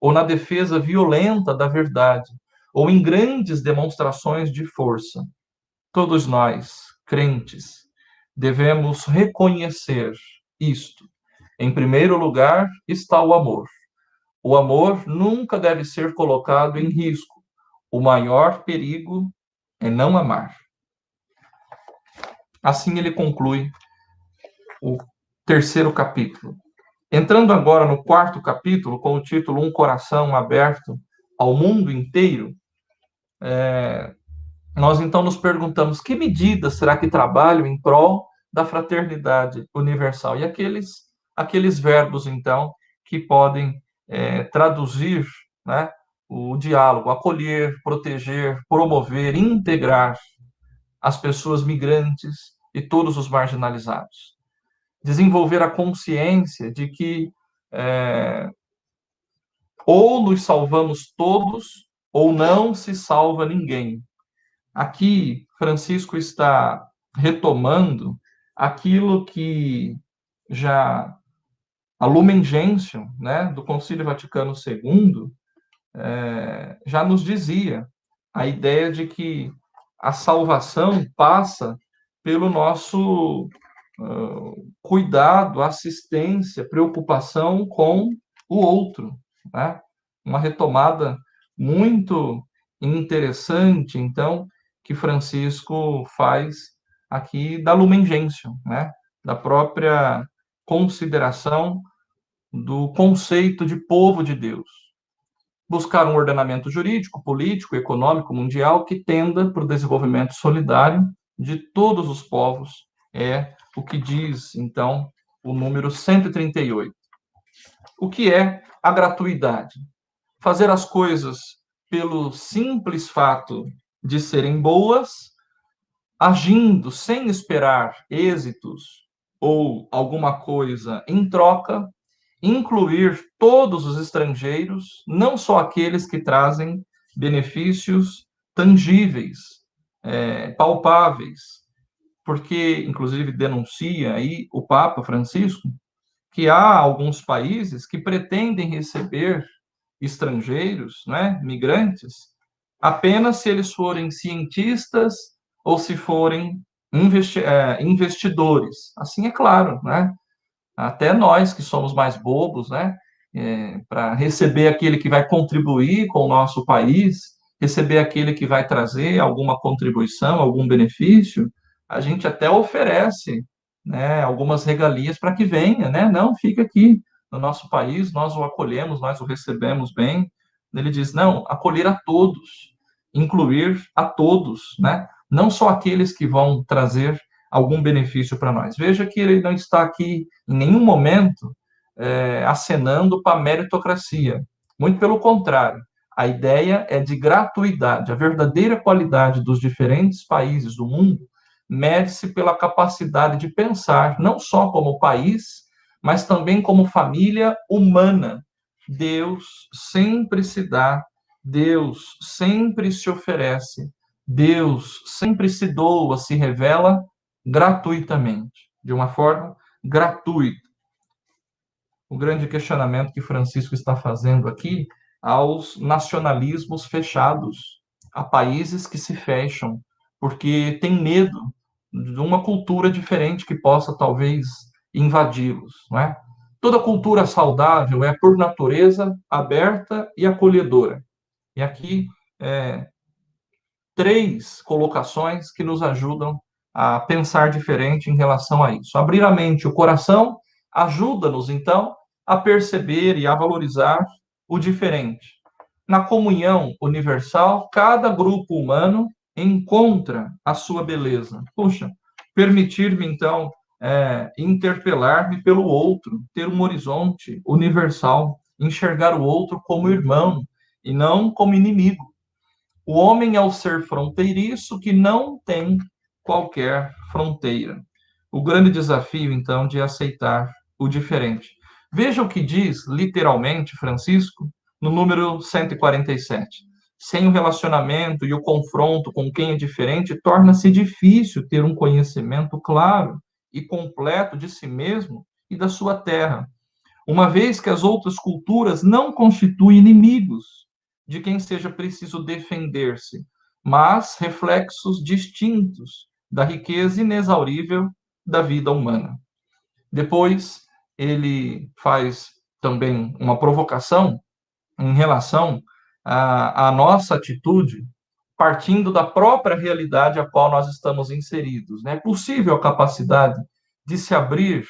ou na defesa violenta da verdade, ou em grandes demonstrações de força. todos nós, crentes, devemos reconhecer isto. Em primeiro lugar está o amor. O amor nunca deve ser colocado em risco. O maior perigo é não amar. Assim ele conclui o terceiro capítulo. Entrando agora no quarto capítulo, com o título Um Coração Aberto ao Mundo Inteiro, nós então nos perguntamos que medidas será que trabalham em prol da fraternidade universal? E aqueles verbos, então, que podem traduzir, né, o diálogo: acolher, proteger, promover, integrar as pessoas migrantes e todos os marginalizados. Desenvolver a consciência de que ou nos salvamos todos, ou não se salva ninguém. Aqui, Francisco está retomando aquilo que já a Lumen Gentium, né, do Concílio Vaticano II, já nos dizia a ideia de que a salvação passa pelo nosso cuidado, assistência, preocupação com o outro, né? Uma retomada muito interessante, então, que Francisco faz aqui da Lumen Gentium, né? Da própria consideração do conceito de povo de Deus. Buscar um ordenamento jurídico, político, econômico, mundial que tenda para o desenvolvimento solidário de todos os povos, é o que diz, então, o número 138. O que é a gratuidade? Fazer as coisas pelo simples fato de serem boas, agindo sem esperar êxitos ou alguma coisa em troca, incluir todos os estrangeiros, não só aqueles que trazem benefícios tangíveis, palpáveis, porque, inclusive, denuncia aí o Papa Francisco que há alguns países que pretendem receber estrangeiros, né, migrantes, apenas se eles forem cientistas ou se forem investidores. Assim é claro, né? Até nós que somos mais bobos, né, para receber aquele que vai contribuir com o nosso país, receber aquele que vai trazer alguma contribuição, algum benefício, a gente até oferece, né, algumas regalias para que venha, né? Não, fica aqui no nosso país, nós o acolhemos, nós o recebemos bem. Ele diz, não, acolher a todos, incluir a todos, né? Não só aqueles que vão trazer algum benefício para nós. Veja que ele não está aqui em nenhum momento acenando para a meritocracia. Muito pelo contrário, a ideia é de gratuidade. A verdadeira qualidade dos diferentes países do mundo mede-se pela capacidade de pensar, não só como país, mas também como família humana. Deus sempre se dá, Deus sempre se oferece, Deus sempre se doa, se revela gratuitamente, de uma forma gratuita. O grande questionamento que Francisco está fazendo aqui aos nacionalismos fechados, a países que se fecham, porque tem medo de uma cultura diferente que possa, talvez, invadi-los, não é? Toda cultura saudável é, por natureza, aberta e acolhedora. E aqui, três colocações que nos ajudam a pensar diferente em relação a isso. Abrir a mente e o coração ajuda-nos, então, a perceber e a valorizar o diferente. Na comunhão universal, cada grupo humano encontra a sua beleza. Puxa, permitir-me, então, interpelar-me pelo outro, ter um horizonte universal, enxergar o outro como irmão e não como inimigo. O homem é o ser fronteiriço que não tem qualquer fronteira. O grande desafio, então, de aceitar o diferente. Veja o que diz, literalmente, Francisco, no número 147. Sem o relacionamento e o confronto com quem é diferente, torna-se difícil ter um conhecimento claro e completo de si mesmo e da sua terra, uma vez que as outras culturas não constituem inimigos de quem seja preciso defender-se, mas reflexos distintos da riqueza inexaurível da vida humana. Depois, ele faz também uma provocação em relação à nossa atitude, partindo da própria realidade a qual nós estamos inseridos. É possível a capacidade de se abrir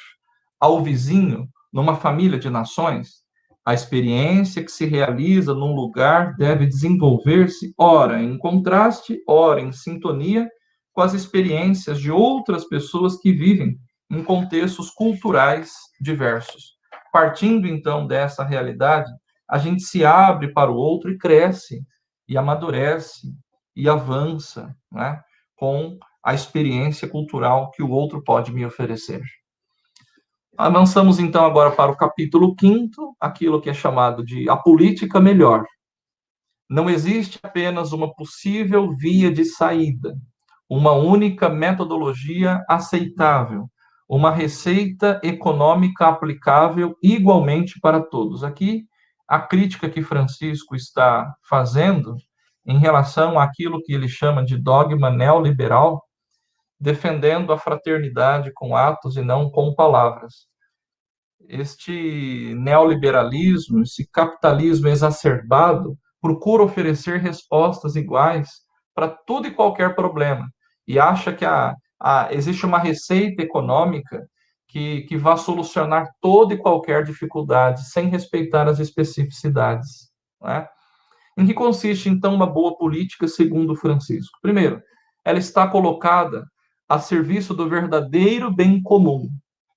ao vizinho numa família de nações? A experiência que se realiza num lugar deve desenvolver-se, ora em contraste, ora em sintonia com as experiências de outras pessoas que vivem em contextos culturais diversos. Partindo, então, dessa realidade, a gente se abre para o outro e cresce, e amadurece, e avança, né, com a experiência cultural que o outro pode me oferecer. Avançamos, então, agora para o capítulo 5º, aquilo que é chamado de a política melhor. Não existe apenas uma possível via de saída, uma única metodologia aceitável, uma receita econômica aplicável igualmente para todos. Aqui, a crítica que Francisco está fazendo em relação àquilo que ele chama de dogma neoliberal, defendendo a fraternidade com atos e não com palavras. Este neoliberalismo, esse capitalismo exacerbado, procura oferecer respostas iguais para todo e qualquer problema e acha que existe uma receita econômica que vai solucionar toda e qualquer dificuldade sem respeitar as especificidades. Não é? Em que consiste, então, uma boa política, segundo Francisco? Primeiro, ela está colocada a serviço do verdadeiro bem comum.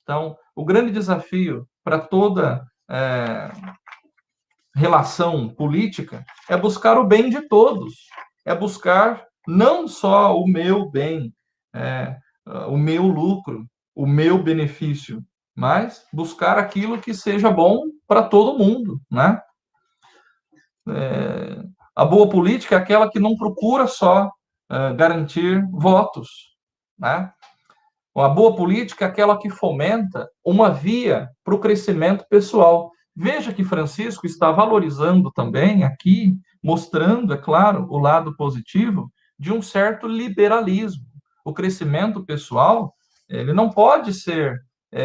Então, o grande desafio para toda relação política é buscar o bem de todos, é buscar não só o meu bem, o meu lucro, o meu benefício, mas buscar aquilo que seja bom para todo mundo, né? A boa política é aquela que não procura só garantir votos, né? A boa política é aquela que fomenta uma via para o crescimento pessoal. Veja que Francisco está valorizando também aqui, mostrando, é claro, o lado positivo de um certo liberalismo. O crescimento pessoal, ele não pode ser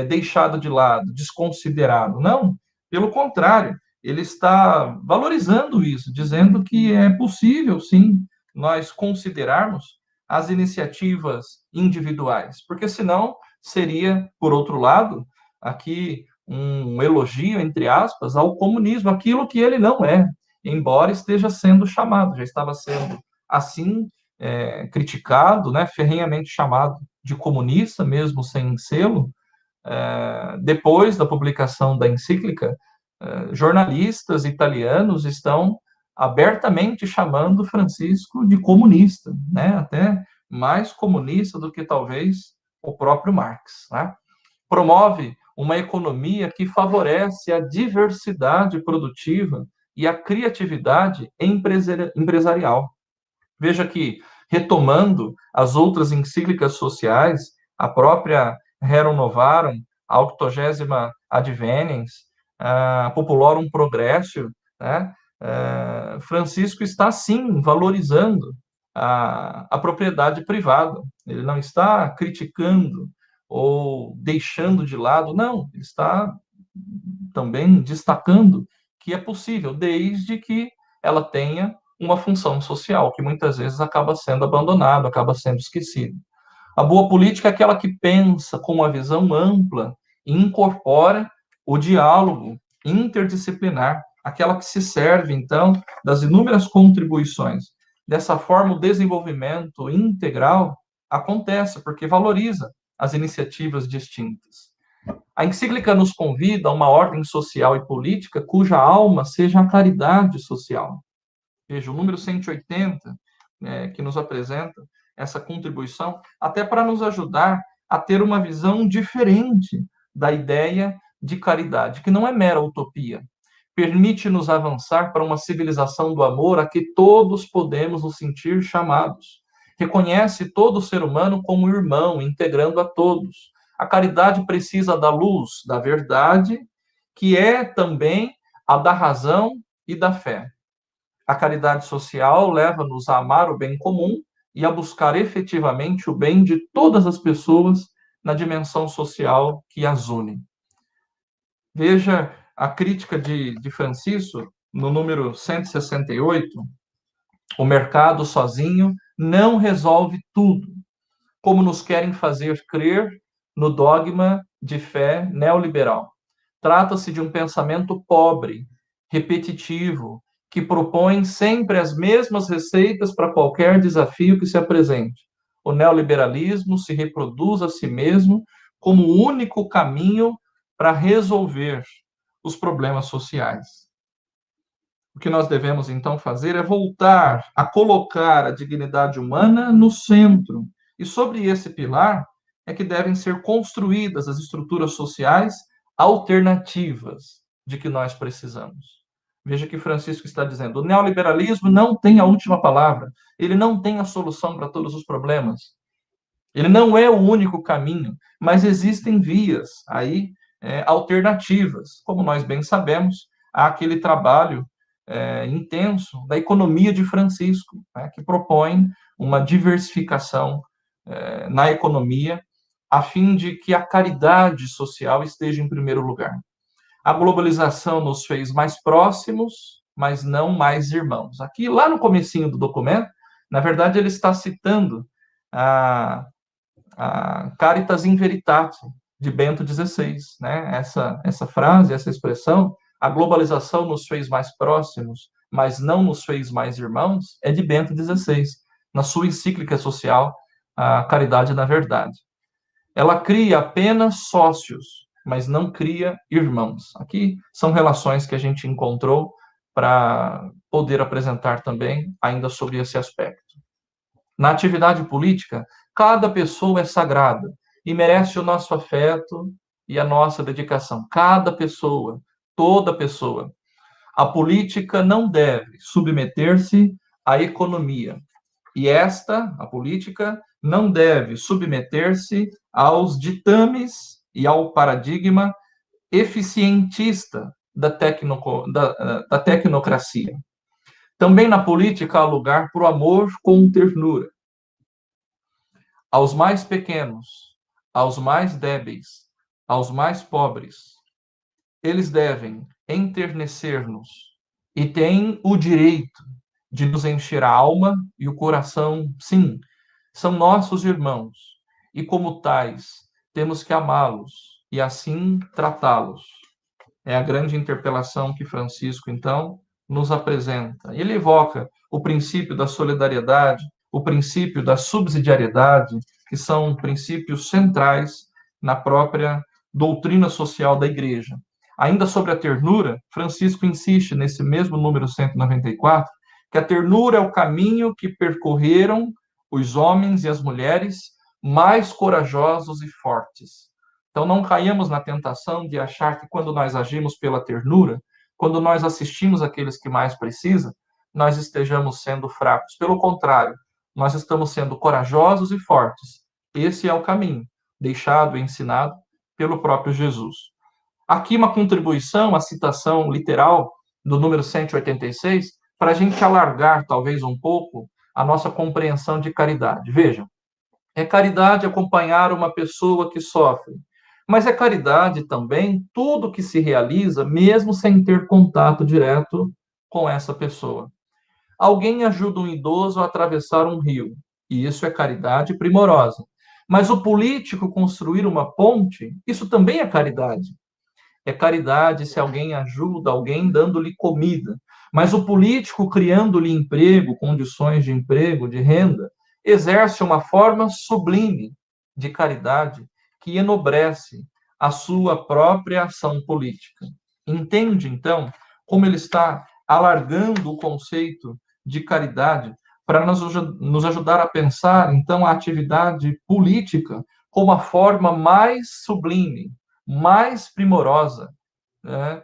deixado de lado, desconsiderado. Não, pelo contrário, ele está valorizando isso, dizendo que é possível, sim, nós considerarmos as iniciativas individuais, porque senão seria, por outro lado, aqui um elogio, entre aspas, ao comunismo, aquilo que ele não é, embora esteja sendo chamado, já estava sendo assim criticado, né, ferrenhamente chamado de comunista, mesmo sem selo. Depois da publicação da encíclica, jornalistas italianos estão abertamente chamando Francisco de comunista, né? Até mais comunista do que talvez o próprio Marx, né? Promove uma economia que favorece a diversidade produtiva e a criatividade empresarial. Veja que, retomando as outras encíclicas sociais, a própria Rerum Novarum, a 80ª Adveniens, a Populorum Progressio, né? Francisco está, sim, valorizando a propriedade privada. Ele não está criticando ou deixando de lado, não. Ele está também destacando que é possível, desde que ela tenha uma função social, que muitas vezes acaba sendo abandonado, acaba sendo esquecido. A boa política é aquela que pensa com uma visão ampla e incorpora o diálogo interdisciplinar, aquela que se serve, então, das inúmeras contribuições. Dessa forma, o desenvolvimento integral acontece, porque valoriza as iniciativas distintas. A encíclica nos convida a uma ordem social e política cuja alma seja a caridade social. Veja, o número 180, que nos apresenta essa contribuição, até para nos ajudar a ter uma visão diferente da ideia de caridade, que não é mera utopia. Permite-nos avançar para uma civilização do amor a que todos podemos nos sentir chamados. Reconhece todo ser humano como irmão, integrando a todos. A caridade precisa da luz, da verdade, que é também a da razão e da fé. A caridade social leva-nos a amar o bem comum e a buscar efetivamente o bem de todas as pessoas na dimensão social que as une. Veja a crítica de Francisco no número 168. O mercado sozinho não resolve tudo, como nos querem fazer crer no dogma de fé neoliberal. Trata-se de um pensamento pobre, repetitivo, que propõe sempre as mesmas receitas para qualquer desafio que se apresente. O neoliberalismo se reproduz a si mesmo como o único caminho para resolver os problemas sociais. O que nós devemos, então, fazer é voltar a colocar a dignidade humana no centro. E sobre esse pilar é que devem ser construídas as estruturas sociais alternativas de que nós precisamos. Veja que Francisco está dizendo: o neoliberalismo não tem a última palavra, ele não tem a solução para todos os problemas. Ele não é o único caminho, mas existem vias aí alternativas. Como nós bem sabemos, há aquele trabalho intenso da economia de Francisco, né, que propõe uma diversificação na economia, a fim de que a caridade social esteja em primeiro lugar. A globalização nos fez mais próximos, mas não mais irmãos. Aqui, lá no comecinho do documento, na verdade, ele está citando a Caritas in Veritate, de Bento XVI. Né? Essa frase, essa expressão, a globalização nos fez mais próximos, mas não nos fez mais irmãos, é de Bento XVI, na sua encíclica social, A Caridade na Verdade. Ela cria apenas sócios, mas não cria irmãos. Aqui são relações que a gente encontrou para poder apresentar também ainda sobre esse aspecto. Na atividade política, cada pessoa é sagrada e merece o nosso afeto e a nossa dedicação. Cada pessoa, toda pessoa. A política não deve submeter-se à economia. E a política, não deve submeter-se aos ditames e ao paradigma eficientista da tecnocracia. Também na política há lugar para o amor com ternura. Aos mais pequenos, aos mais débeis, aos mais pobres, eles devem enternecer-nos e têm o direito de nos encher a alma e o coração. Sim, são nossos irmãos e, como tais, temos que amá-los e assim tratá-los. É a grande interpelação que Francisco, então, nos apresenta. Ele evoca o princípio da solidariedade, o princípio da subsidiariedade, que são princípios centrais na própria doutrina social da Igreja. Ainda sobre a ternura, Francisco insiste nesse mesmo número 194, que a ternura é o caminho que percorreram os homens e as mulheres mais corajosos e fortes. Então, não caiamos na tentação de achar que quando nós agimos pela ternura, quando nós assistimos aqueles que mais precisam, nós estejamos sendo fracos. Pelo contrário, nós estamos sendo corajosos e fortes. Esse é o caminho, deixado e ensinado pelo próprio Jesus. Aqui uma contribuição, a citação literal do número 186, para a gente alargar talvez um pouco a nossa compreensão de caridade. Vejam, é caridade acompanhar uma pessoa que sofre, mas é caridade também tudo que se realiza mesmo sem ter contato direto com essa pessoa. Alguém ajuda um idoso a atravessar um rio, e isso é caridade primorosa. Mas o político construir uma ponte, isso também é caridade. É caridade se alguém ajuda alguém dando-lhe comida. Mas o político criando-lhe emprego, condições de emprego, de renda, exerce uma forma sublime de caridade que enobrece a sua própria ação política. Entende, então, como ele está alargando o conceito de caridade para nos ajudar a pensar, então, a atividade política como a forma mais sublime, mais primorosa, né,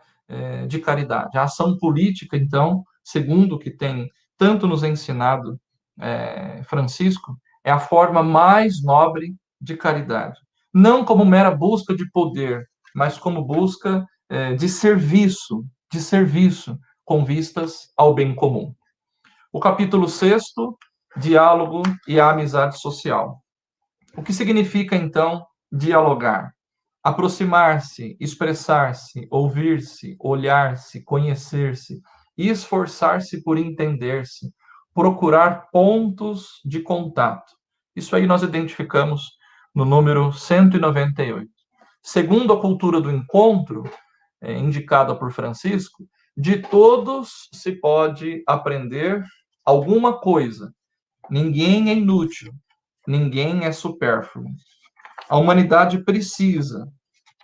de caridade. A ação política, então, segundo o que tem tanto nos ensinado Francisco, é a forma mais nobre de caridade. Não como mera busca de poder, mas como busca de serviço com vistas ao bem comum. O capítulo 6º, diálogo e a amizade social. O que significa, então, dialogar? Aproximar-se, expressar-se, ouvir-se, olhar-se, conhecer-se, esforçar-se por entender-se, procurar pontos de contato. Isso aí nós identificamos no número 198. Segundo a cultura do encontro, indicada por Francisco, de todos se pode aprender alguma coisa. Ninguém é inútil, ninguém é supérfluo. A humanidade precisa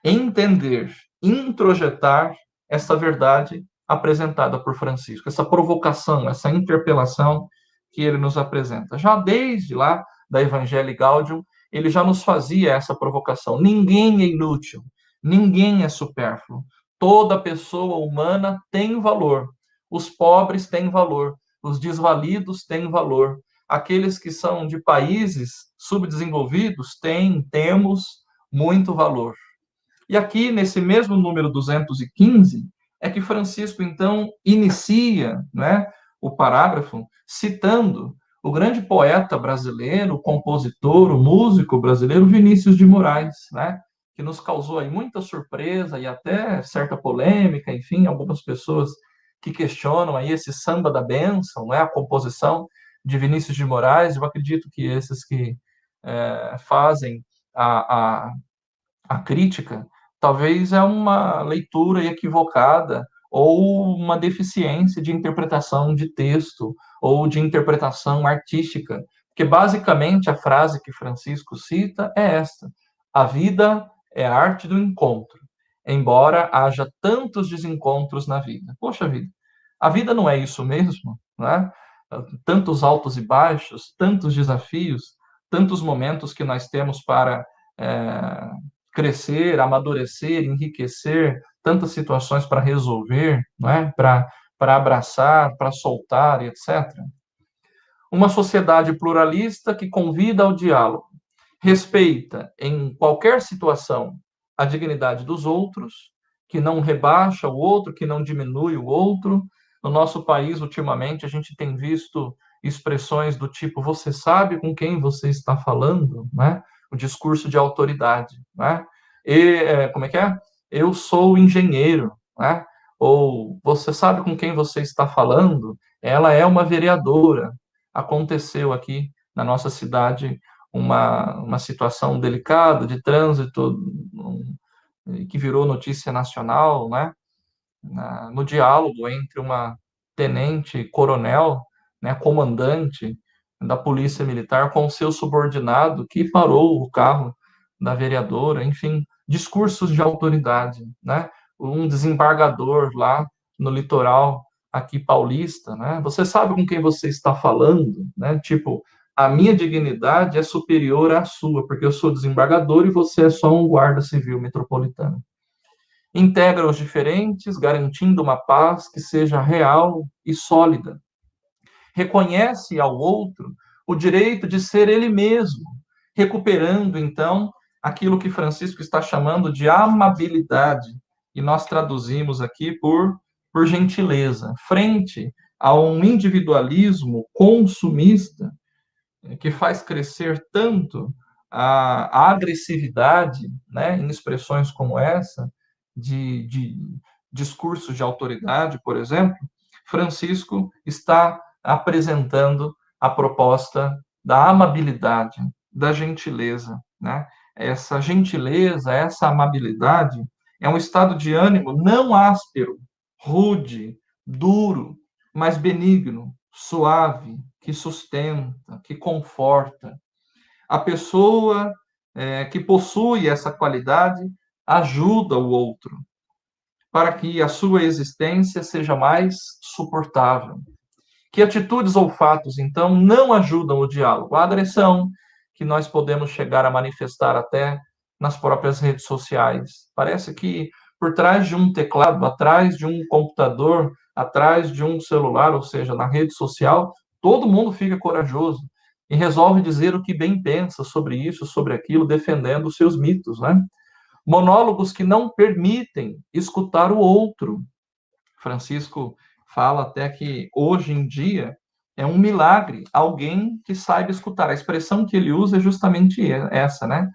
entender, introjetar essa verdade apresentada por Francisco, essa provocação, essa interpelação que ele nos apresenta. Já desde lá da Evangelii Gaudium, ele já nos fazia essa provocação. Ninguém é inútil, ninguém é supérfluo. Toda pessoa humana tem valor. Os pobres têm valor, os desvalidos têm valor. Aqueles que são de países subdesenvolvidos temos muito valor. E aqui, nesse mesmo número 215, é que Francisco, então, inicia, né, o parágrafo citando o grande poeta brasileiro, o compositor, o músico brasileiro Vinícius de Moraes, né, que nos causou aí muita surpresa e até certa polêmica, enfim, algumas pessoas que questionam aí esse samba da bênção, né, a composição de Vinícius de Moraes. Eu acredito que esses que fazem a crítica, talvez é uma leitura equivocada ou uma deficiência de interpretação de texto ou de interpretação artística, porque basicamente a frase que Francisco cita é esta: a vida é a arte do encontro, embora haja tantos desencontros na vida. Poxa vida, a vida não é isso mesmo, né? Tantos altos e baixos, tantos desafios, tantos momentos que nós temos para é, crescer, amadurecer, enriquecer, tantas situações para resolver, não é? Para abraçar, para soltar, etc. Uma sociedade pluralista que convida ao diálogo, respeita em qualquer situação a dignidade dos outros, que não rebaixa o outro, que não diminui o outro. No nosso país, ultimamente, a gente tem visto expressões do tipo: você sabe com quem você está falando, né? O discurso de autoridade, né? E como é que é? Eu sou engenheiro, né? Ou você sabe com quem você está falando? Ela é uma vereadora. Aconteceu aqui na nossa cidade uma situação delicada de trânsito, que virou notícia nacional, né? No diálogo entre uma tenente-coronel, né, comandante da Polícia Militar, com o seu subordinado, que parou o carro da vereadora, enfim, discursos de autoridade, né? Um desembargador lá no litoral aqui paulista, né? Você sabe com quem você está falando, né? Tipo, a minha dignidade é superior à sua, porque eu sou desembargador e você é só um guarda civil metropolitano. Integra os diferentes, garantindo uma paz que seja real e sólida. Reconhece ao outro o direito de ser ele mesmo, recuperando, então, aquilo que Francisco está chamando de amabilidade, e nós traduzimos aqui por gentileza, frente a um individualismo consumista que faz crescer tanto a agressividade, né, em expressões como essa, de discursos de autoridade, por exemplo. Francisco está apresentando a proposta da amabilidade, da gentileza, né? Essa gentileza, essa amabilidade é um estado de ânimo não áspero, rude, duro, mas benigno, suave, que sustenta, que conforta. A pessoa que possui essa qualidade ajuda o outro para que a sua existência seja mais suportável. Que atitudes ou fatos, então, não ajudam o diálogo? A agressão, que nós podemos chegar a manifestar até nas próprias redes sociais. Parece que por trás de um teclado, atrás de um computador, atrás de um celular, ou seja, na rede social, todo mundo fica corajoso e resolve dizer o que bem pensa sobre isso, sobre aquilo, defendendo os seus mitos, né? Monólogos que não permitem escutar o outro. Francisco fala até que hoje em dia É um milagre alguém que saiba escutar. A expressão que ele usa é justamente essa, né?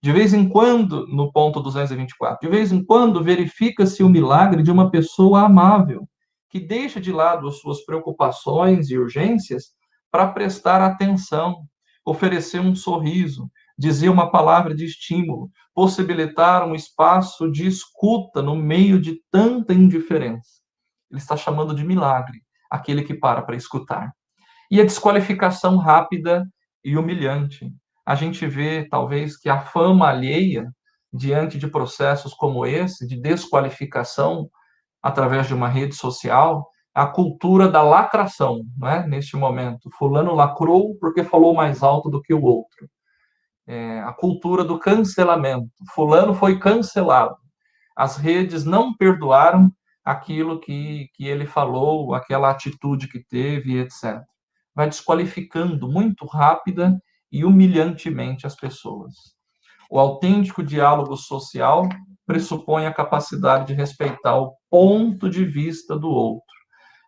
De vez em quando, no ponto 224, de vez em quando verifica-se o milagre de uma pessoa amável, que deixa de lado as suas preocupações e urgências para prestar atenção, oferecer um sorriso, dizer uma palavra de estímulo, possibilitar um espaço de escuta no meio de tanta indiferença. Ele está chamando de milagre aquele que para escutar. E a desqualificação rápida e humilhante. A gente vê, talvez, que a fama alheia, diante de processos como esse, de desqualificação através de uma rede social, a cultura da lacração, né? Neste momento. Fulano lacrou porque falou mais alto do que o outro. A cultura do cancelamento. Fulano foi cancelado. As redes não perdoaram aquilo que ele falou, aquela atitude que teve, etc. Vai desqualificando muito rápida e humilhantemente as pessoas. O autêntico diálogo social pressupõe a capacidade de respeitar o ponto de vista do outro.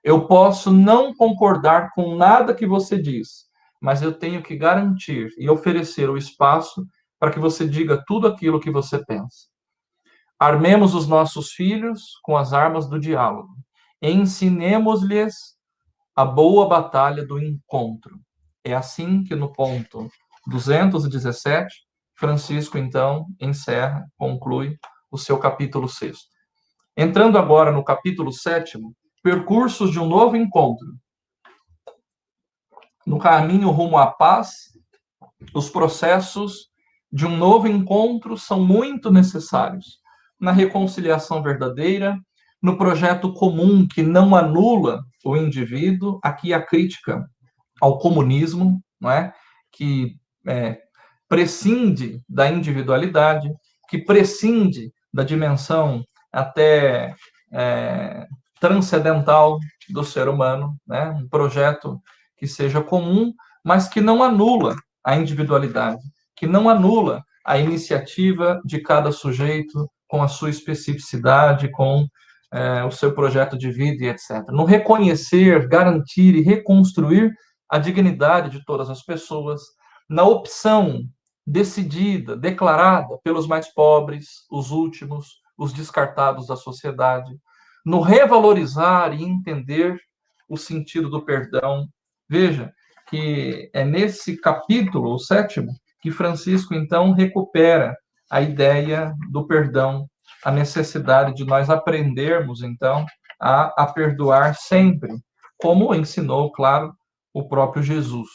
Eu posso não concordar com nada que você diz, mas eu tenho que garantir e oferecer o espaço para que você diga tudo aquilo que você pensa. Armemos os nossos filhos com as armas do diálogo. Ensinemos-lhes a boa batalha do encontro. É assim que no ponto 217, Francisco, então, encerra, conclui o seu capítulo 6. Entrando agora no capítulo 7, percursos de um novo encontro. No caminho rumo à paz, os processos de um novo encontro são muito necessários. Na reconciliação verdadeira, no projeto comum que não anula o indivíduo, aqui a crítica ao comunismo, não é? Que prescinde da individualidade, que prescinde da dimensão até transcendental do ser humano, né? Um projeto que seja comum, mas que não anula a individualidade, que não anula a iniciativa de cada sujeito com a sua especificidade, com o seu projeto de vida e etc. No reconhecer, garantir e reconstruir a dignidade de todas as pessoas, na opção decidida, declarada pelos mais pobres, os últimos, os descartados da sociedade, no revalorizar e entender o sentido do perdão. Veja que é nesse capítulo, o 7º, que Francisco, então, recupera a ideia do perdão, a necessidade de nós aprendermos, então, a perdoar sempre, como ensinou, claro, o próprio Jesus.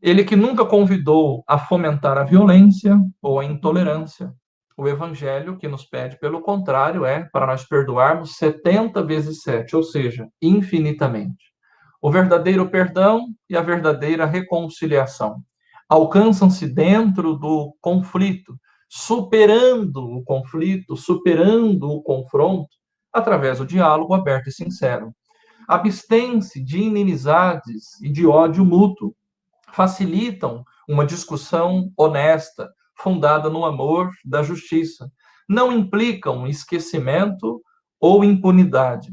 Ele que nunca convidou a fomentar a violência ou a intolerância. O evangelho que nos pede, pelo contrário, é para nós perdoarmos 70 vezes 7, ou seja, infinitamente. O verdadeiro perdão e a verdadeira reconciliação alcançam-se dentro do conflito, superando o conflito, superando o confronto, através do diálogo aberto e sincero. Abstém-se de inimizades e de ódio mútuo, facilitam uma discussão honesta, fundada no amor da justiça. Não implicam esquecimento ou impunidade.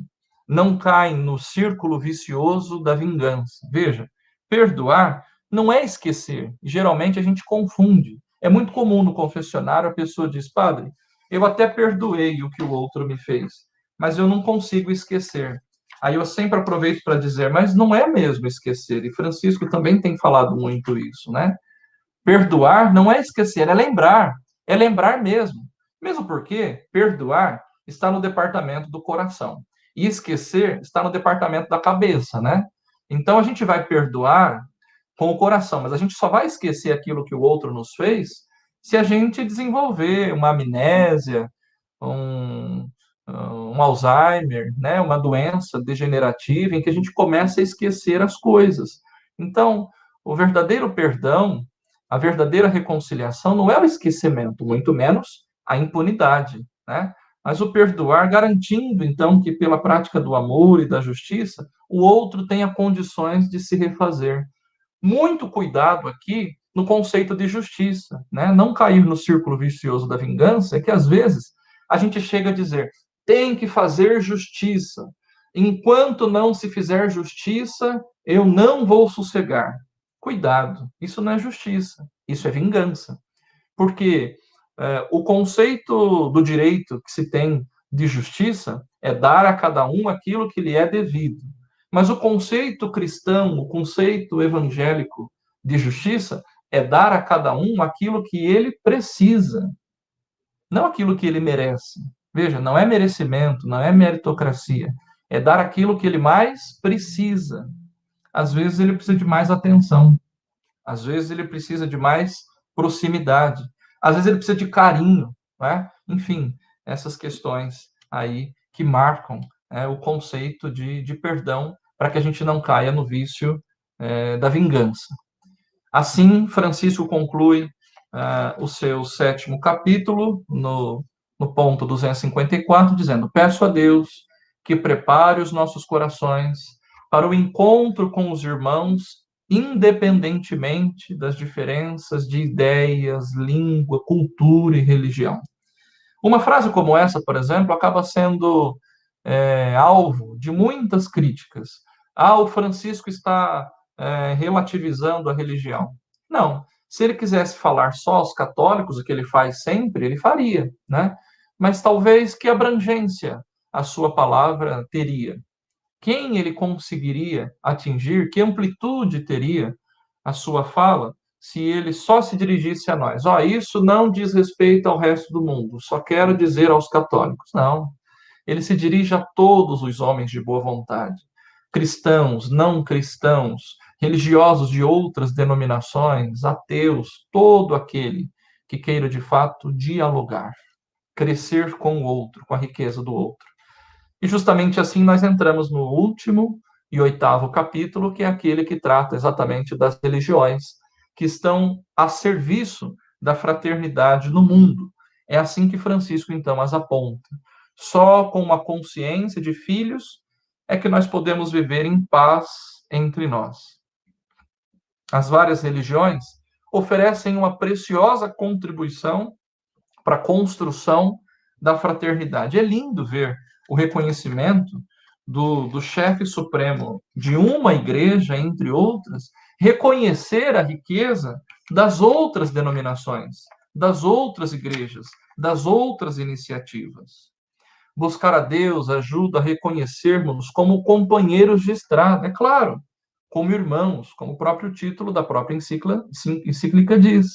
Não caem no círculo vicioso da vingança. Veja, perdoar não é esquecer. Geralmente a gente confunde. É muito comum no confessionário a pessoa diz, padre, eu até perdoei o que o outro me fez, mas eu não consigo esquecer. Aí eu sempre aproveito para dizer, mas não é mesmo esquecer. E Francisco também tem falado muito isso, né? Perdoar não é esquecer, é lembrar mesmo. Mesmo porque perdoar está no departamento do coração e esquecer está no departamento da cabeça, né? Então a gente vai perdoar com o coração, mas a gente só vai esquecer aquilo que o outro nos fez se a gente desenvolver uma amnésia, um Alzheimer, né, uma doença degenerativa em que a gente começa a esquecer as coisas. Então, o verdadeiro perdão, a verdadeira reconciliação não é o esquecimento, muito menos a impunidade, né? Mas o perdoar garantindo, então, que pela prática do amor e da justiça, o outro tenha condições de se refazer. Muito cuidado aqui no conceito de justiça, né? Não cair no círculo vicioso da vingança, é que às vezes a gente chega a dizer tem que fazer justiça. Enquanto não se fizer justiça, eu não vou sossegar. Cuidado, isso não é justiça, isso é vingança. Porque o conceito do direito que se tem de justiça é dar a cada um aquilo que lhe é devido. Mas o conceito cristão, o conceito evangélico de justiça é dar a cada um aquilo que ele precisa, não aquilo que ele merece. Veja, não é merecimento, não é meritocracia, é dar aquilo que ele mais precisa. Às vezes ele precisa de mais atenção, às vezes ele precisa de mais proximidade, às vezes ele precisa de carinho, né? Enfim, essas questões aí que marcam o conceito de perdão para que a gente não caia no vício da vingança. Assim, Francisco conclui o seu 7º capítulo, no ponto 254, dizendo: Peço a Deus que prepare os nossos corações para o encontro com os irmãos, independentemente das diferenças de ideias, língua, cultura e religião. Uma frase como essa, por exemplo, acaba sendo alvo de muitas críticas. O Francisco está relativizando a religião. Não. Se ele quisesse falar só aos católicos, o que ele faz sempre, ele faria, né? Mas talvez que abrangência a sua palavra teria? Quem ele conseguiria atingir? Que amplitude teria a sua fala se ele só se dirigisse a nós? Isso não diz respeito ao resto do mundo, só quero dizer aos católicos. Não. Ele se dirige a todos os homens de boa vontade, cristãos, não cristãos, religiosos de outras denominações, ateus, todo aquele que queira de fato dialogar, crescer com o outro, com a riqueza do outro. E justamente assim nós entramos no último e 8º capítulo, que é aquele que trata exatamente das religiões que estão a serviço da fraternidade no mundo. É assim que Francisco, então, as aponta. Só com uma consciência de filhos é que nós podemos viver em paz entre nós. As várias religiões oferecem uma preciosa contribuição para a construção da fraternidade. É lindo ver o reconhecimento do chefe supremo de uma igreja, entre outras, reconhecer a riqueza das outras denominações, das outras igrejas, das outras iniciativas. Buscar a Deus ajuda a reconhecermos como companheiros de estrada, é claro, como irmãos, como o próprio título da própria encíclica diz.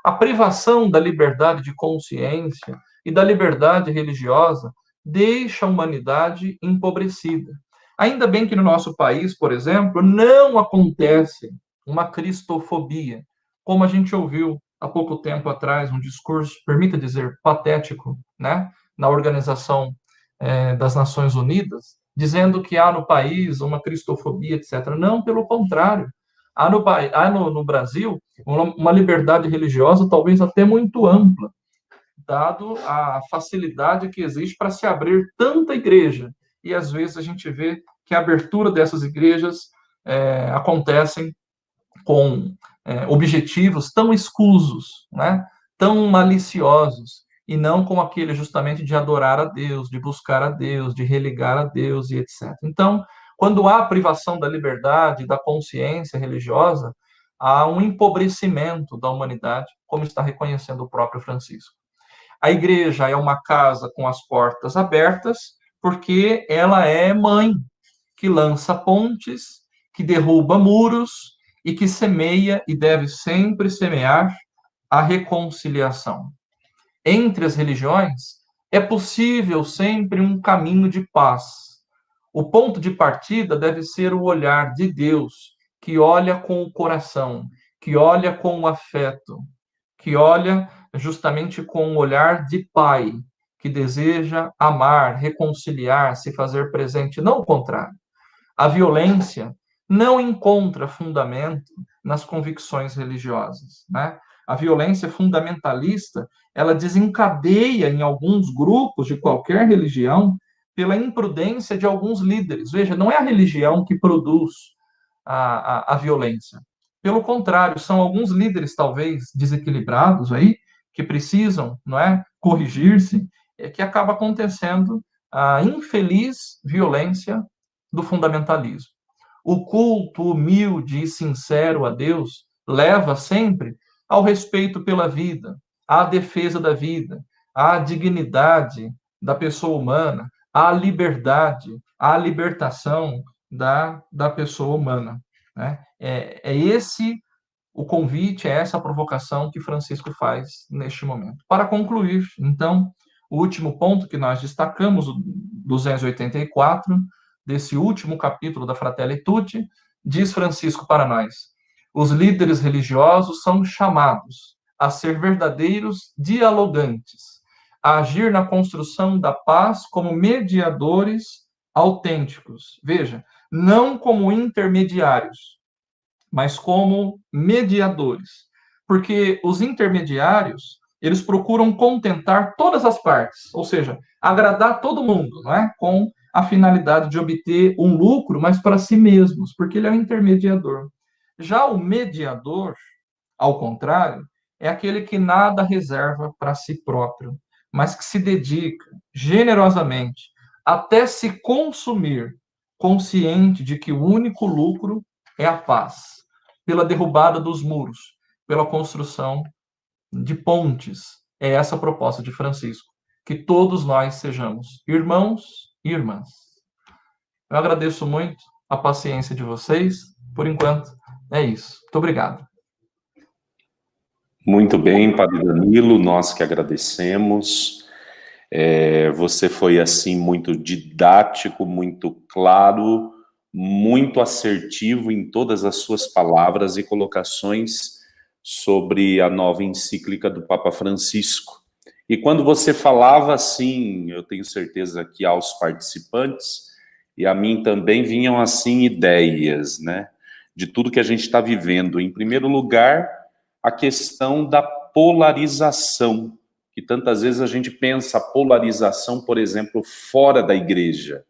A privação da liberdade de consciência e da liberdade religiosa deixa a humanidade empobrecida. Ainda bem que no nosso país, por exemplo, não acontece uma cristofobia, como a gente ouviu há pouco tempo atrás, um discurso, permita dizer, patético, né, na Organização das Nações Unidas, dizendo que há no país uma cristofobia, etc. Não, pelo contrário. Há no Brasil uma liberdade religiosa talvez até muito ampla, dado a facilidade que existe para se abrir tanta igreja. E às vezes a gente vê que a abertura dessas igrejas acontecem com objetivos tão escusos, né? Tão maliciosos, e não com aquele justamente de adorar a Deus, de buscar a Deus, de religar a Deus e etc. Então, quando há privação da liberdade, da consciência religiosa, há um empobrecimento da humanidade, como está reconhecendo o próprio Francisco. A igreja é uma casa com as portas abertas, porque ela é mãe, que lança pontes, que derruba muros e que semeia e deve sempre semear a reconciliação. Entre as religiões, é possível sempre um caminho de paz. O ponto de partida deve ser o olhar de Deus, que olha com o coração, que olha com o afeto, que olha justamente com o olhar de pai, que deseja amar, reconciliar, se fazer presente, não o contrário. A violência não encontra fundamento nas convicções religiosas, né? A violência fundamentalista, ela desencadeia em alguns grupos de qualquer religião pela imprudência de alguns líderes. Veja, não é a religião que produz a violência. Pelo contrário, são alguns líderes talvez desequilibrados aí que precisam, não é, corrigir-se, que acaba acontecendo a infeliz violência do fundamentalismo. O culto humilde e sincero a Deus leva sempre ao respeito pela vida, à defesa da vida, à dignidade da pessoa humana, à liberdade, à libertação da pessoa humana. Né? É esse o convite, é essa a provocação que Francisco faz neste momento. Para concluir, então, o último ponto que nós destacamos, o 284, desse último capítulo da Fratelli Tutti, diz Francisco para nós: os líderes religiosos são chamados a ser verdadeiros dialogantes, a agir na construção da paz como mediadores autênticos. Veja, não como intermediários, mas como mediadores. Porque os intermediários, eles procuram contentar todas as partes, ou seja, agradar todo mundo, não é? Com a finalidade de obter um lucro, mas para si mesmos, porque ele é o intermediador. Já o mediador, ao contrário, é aquele que nada reserva para si próprio, mas que se dedica generosamente até se consumir, consciente de que o único lucro é a paz, pela derrubada dos muros, pela construção de pontes. É essa a proposta de Francisco, que todos nós sejamos irmãos e irmãs. Eu agradeço muito a paciência de vocês. Por enquanto, é isso. Muito obrigado. Muito bem, Padre Danilo, nós que agradecemos. Você foi, assim, muito didático, muito claro, muito assertivo em todas as suas palavras e colocações sobre a nova encíclica do Papa Francisco. E quando você falava assim, eu tenho certeza que aos participantes, e a mim também vinham assim ideias, né, de tudo que a gente está vivendo. Em primeiro lugar, a questão da polarização, que tantas vezes a gente pensa a polarização, por exemplo, fora da igreja,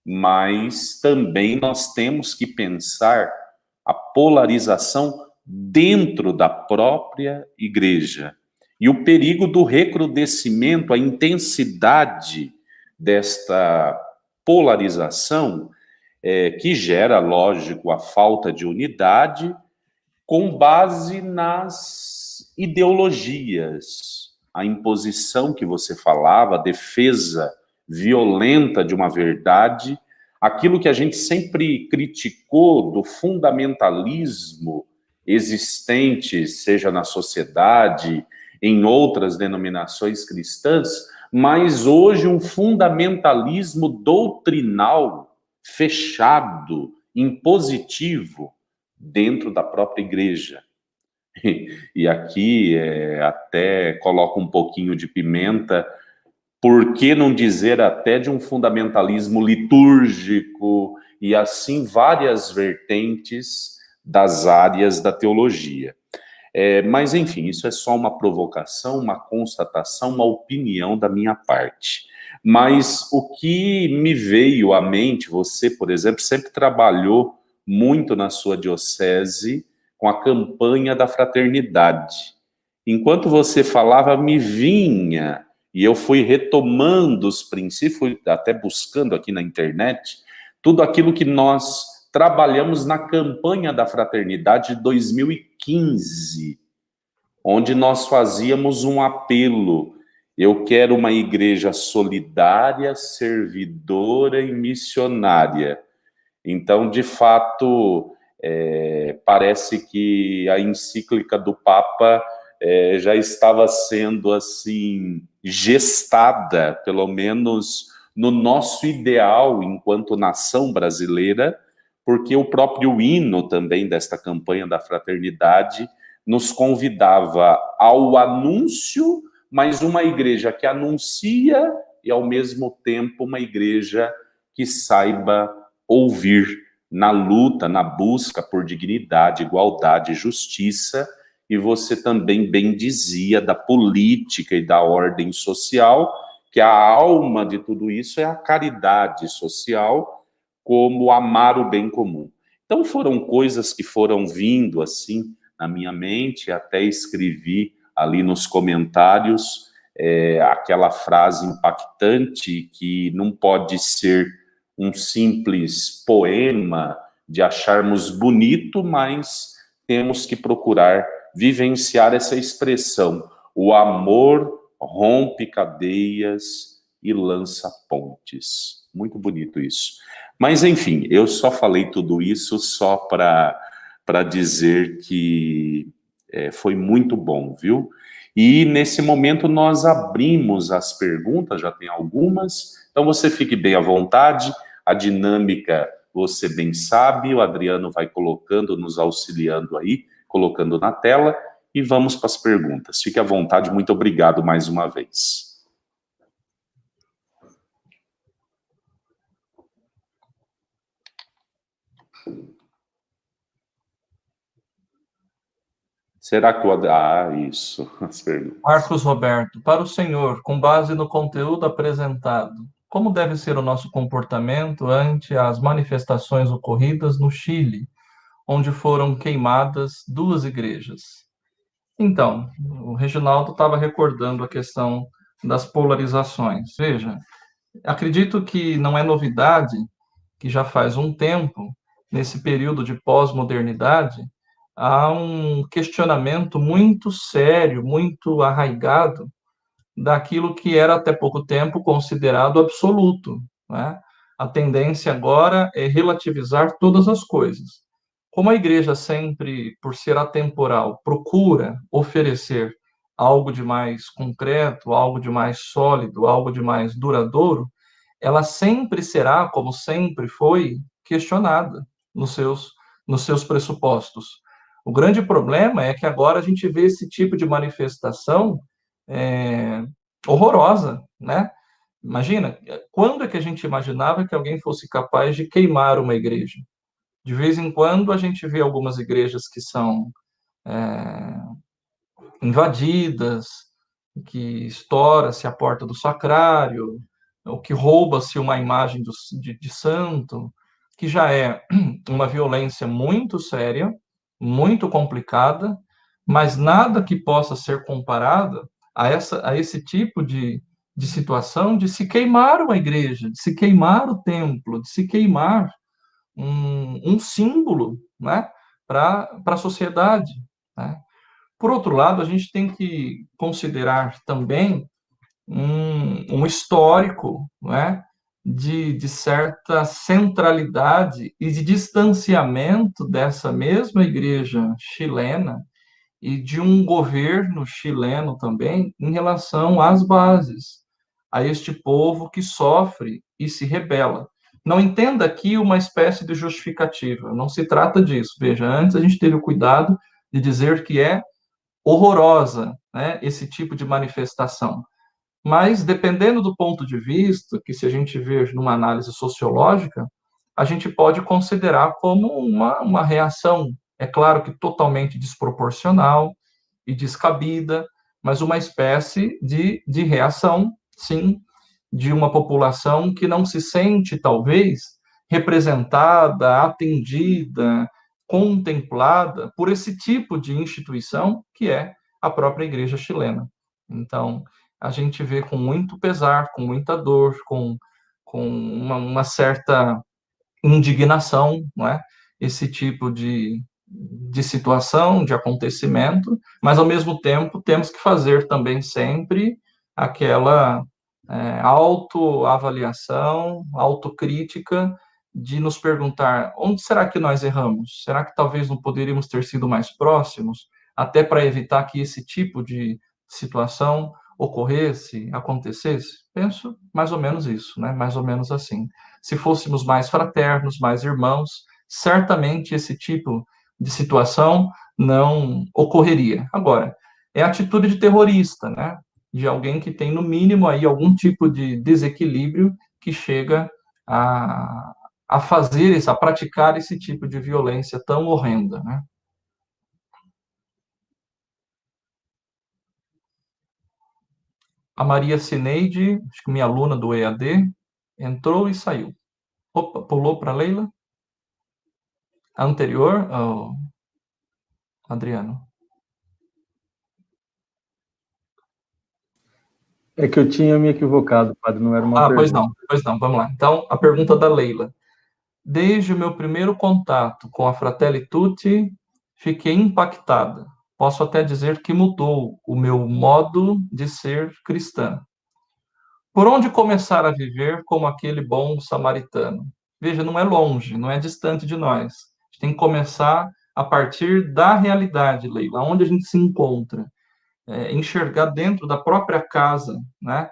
mas também nós temos que pensar a polarização dentro da própria igreja. E o perigo do recrudescimento, a intensidade desta polarização, que gera, lógico, a falta de unidade com base nas ideologias, a imposição que você falava, a defesa violenta de uma verdade, aquilo que a gente sempre criticou do fundamentalismo existente, seja na sociedade, em outras denominações cristãs, mas hoje um fundamentalismo doutrinal, fechado, impositivo, dentro da própria igreja. E aqui até coloco um pouquinho de pimenta, por que não dizer até de um fundamentalismo litúrgico e assim várias vertentes das áreas da teologia. Mas, enfim, isso é só uma provocação, uma constatação, uma opinião da minha parte. Mas o que me veio à mente, você, por exemplo, sempre trabalhou muito na sua diocese com a campanha da fraternidade. Enquanto você falava, me vinha, e eu fui retomando os princípios, fui até buscando aqui na internet, tudo aquilo que nós trabalhamos na campanha da fraternidade de 2015, onde nós fazíamos um apelo: eu quero uma igreja solidária, servidora e missionária. Então, de fato, parece que a encíclica do Papa já estava sendo, assim, gestada, pelo menos no nosso ideal enquanto nação brasileira, porque o próprio hino também desta campanha da fraternidade nos convidava ao anúncio, mas uma igreja que anuncia e, ao mesmo tempo, uma igreja que saiba ouvir na luta, na busca por dignidade, igualdade e justiça. E você também bem dizia da política e da ordem social, que a alma de tudo isso é a caridade social, como amar o bem comum. Então foram coisas que foram vindo assim na minha mente, até escrevi ali nos comentários, aquela frase impactante que não pode ser um simples poema de acharmos bonito, mas temos que procurar vivenciar essa expressão. O amor rompe cadeias e lança pontes. Muito bonito isso. Mas, enfim, eu só falei tudo isso só para dizer que foi muito bom, viu? E nesse momento nós abrimos as perguntas, já tem algumas, então você fique bem à vontade, a dinâmica você bem sabe, o Adriano vai colocando, nos auxiliando aí, colocando na tela, e vamos para as perguntas. Fique à vontade, muito obrigado mais uma vez. Será que o... Ah, isso, as perguntas. Marcos Roberto, para o senhor, com base no conteúdo apresentado, como deve ser o nosso comportamento ante as manifestações ocorridas no Chile, onde foram queimadas 2 igrejas? Então, o Reginaldo estava recordando a questão das polarizações. Veja, acredito que não é novidade que já faz um tempo, nesse período de pós-modernidade, há um questionamento muito sério, muito arraigado daquilo que era até pouco tempo considerado absoluto, né? A tendência agora é relativizar todas as coisas. Como a igreja sempre, por ser atemporal, procura oferecer algo de mais concreto, algo de mais sólido, algo de mais duradouro, ela sempre será, como sempre foi, questionada nos seus pressupostos. O grande problema é que agora a gente vê esse tipo de manifestação é, horrorosa, né? Imagina, quando é que a gente imaginava que alguém fosse capaz de queimar uma igreja? De vez em quando a gente vê algumas igrejas que são invadidas, que estoura-se a porta do sacrário, ou que rouba-se uma imagem de santo, que já é uma violência muito séria, muito complicada, mas nada que possa ser comparado a esse tipo de situação de se queimar uma igreja, de se queimar o templo, de se queimar um símbolo, né, para a sociedade, né? Por outro lado, a gente tem que considerar também um histórico, né, de certa centralidade e de distanciamento dessa mesma igreja chilena e de um governo chileno também em relação às bases, a este povo que sofre e se rebela. Não entenda aqui uma espécie de justificativa, não se trata disso. Veja, antes a gente teve o cuidado de dizer que é horrorosa, né, esse tipo de manifestação. Mas, dependendo do ponto de vista, que se a gente ver numa análise sociológica, a gente pode considerar como uma reação, é claro que totalmente desproporcional e descabida, mas uma espécie de reação, sim, de uma população que não se sente, talvez, representada, atendida, contemplada por esse tipo de instituição que é a própria igreja chilena. Então, a gente vê com muito pesar, com muita dor, com uma certa indignação, não é? Esse tipo de situação, de acontecimento, mas ao mesmo tempo temos que fazer também sempre aquela autoavaliação, autocrítica de nos perguntar onde será que nós erramos? Será que talvez não poderíamos ter sido mais próximos, até para evitar que esse tipo de situação ocorresse, acontecesse? Penso mais ou menos isso, né? Mais ou menos assim. Se fôssemos mais fraternos, mais irmãos, certamente esse tipo de situação não ocorreria. Agora, é atitude de terrorista, né? De alguém que tem, no mínimo, aí algum tipo de desequilíbrio que chega a fazer isso, a praticar esse tipo de violência tão horrenda, né? A Maria Cineide, acho que minha aluna do EAD, entrou e saiu. Opa, pulou para a Leila? A anterior, oh, Adriano. É que eu tinha me equivocado, padre, não era uma pergunta. Pois não, vamos lá. Então, a pergunta da Leila. Desde o meu primeiro contato com a Fratelli Tutti, fiquei impactada. Posso até dizer que mudou o meu modo de ser cristã. Por onde começar a viver como aquele bom samaritano? Veja, não é longe, não é distante de nós. A gente tem que começar a partir da realidade, Leila, onde a gente se encontra. Enxergar dentro da própria casa, né?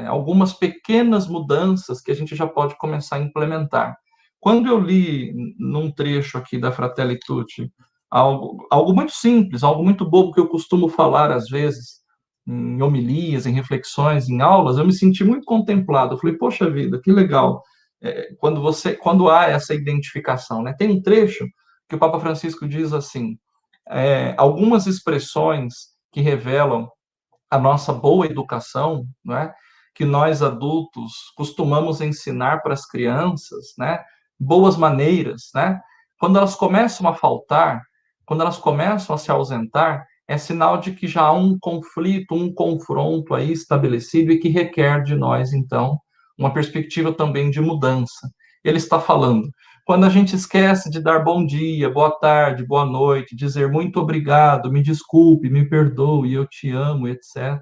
Algumas pequenas mudanças que a gente já pode começar a implementar. Quando eu li num trecho aqui da Fratelli Tutti, algo muito simples, algo muito bobo que eu costumo falar às vezes, em homilias, em reflexões, em aulas, eu me senti muito contemplado. Eu falei, poxa vida, que legal. Quando há essa identificação, né? Tem um trecho que o Papa Francisco diz assim, algumas expressões que revelam a nossa boa educação, não é? Que nós adultos costumamos ensinar para as crianças, né? Boas maneiras, né? Quando elas começam a faltar, quando elas começam a se ausentar, é sinal de que já há um conflito, um confronto aí estabelecido e que requer de nós, então, uma perspectiva também de mudança. Ele está falando, quando a gente esquece de dar bom dia, boa tarde, boa noite, dizer muito obrigado, me desculpe, me perdoe, eu te amo, etc.,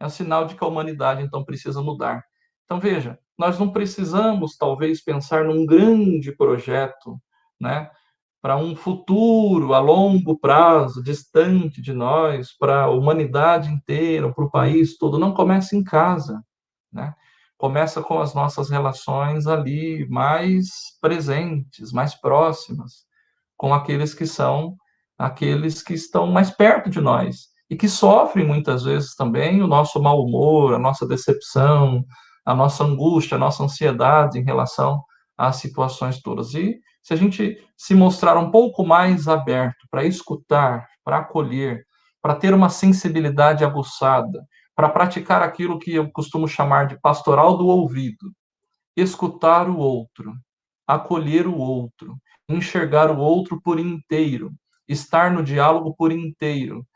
é um sinal de que a humanidade, então, precisa mudar. Então, veja, nós não precisamos, talvez, pensar num grande projeto, né, para um futuro a longo prazo, distante de nós, para a humanidade inteira, para o país todo. Não começa em casa, né? Começa com as nossas relações ali mais presentes, mais próximas, com aqueles que estão mais perto de nós e que sofrem muitas vezes também o nosso mau humor, a nossa decepção, a nossa angústia, a nossa ansiedade em relação às situações todas. E se a gente se mostrar um pouco mais aberto para escutar, para acolher, para ter uma sensibilidade aguçada, para praticar aquilo que eu costumo chamar de pastoral do ouvido, escutar o outro, acolher o outro, enxergar o outro por inteiro, estar no diálogo por inteiro,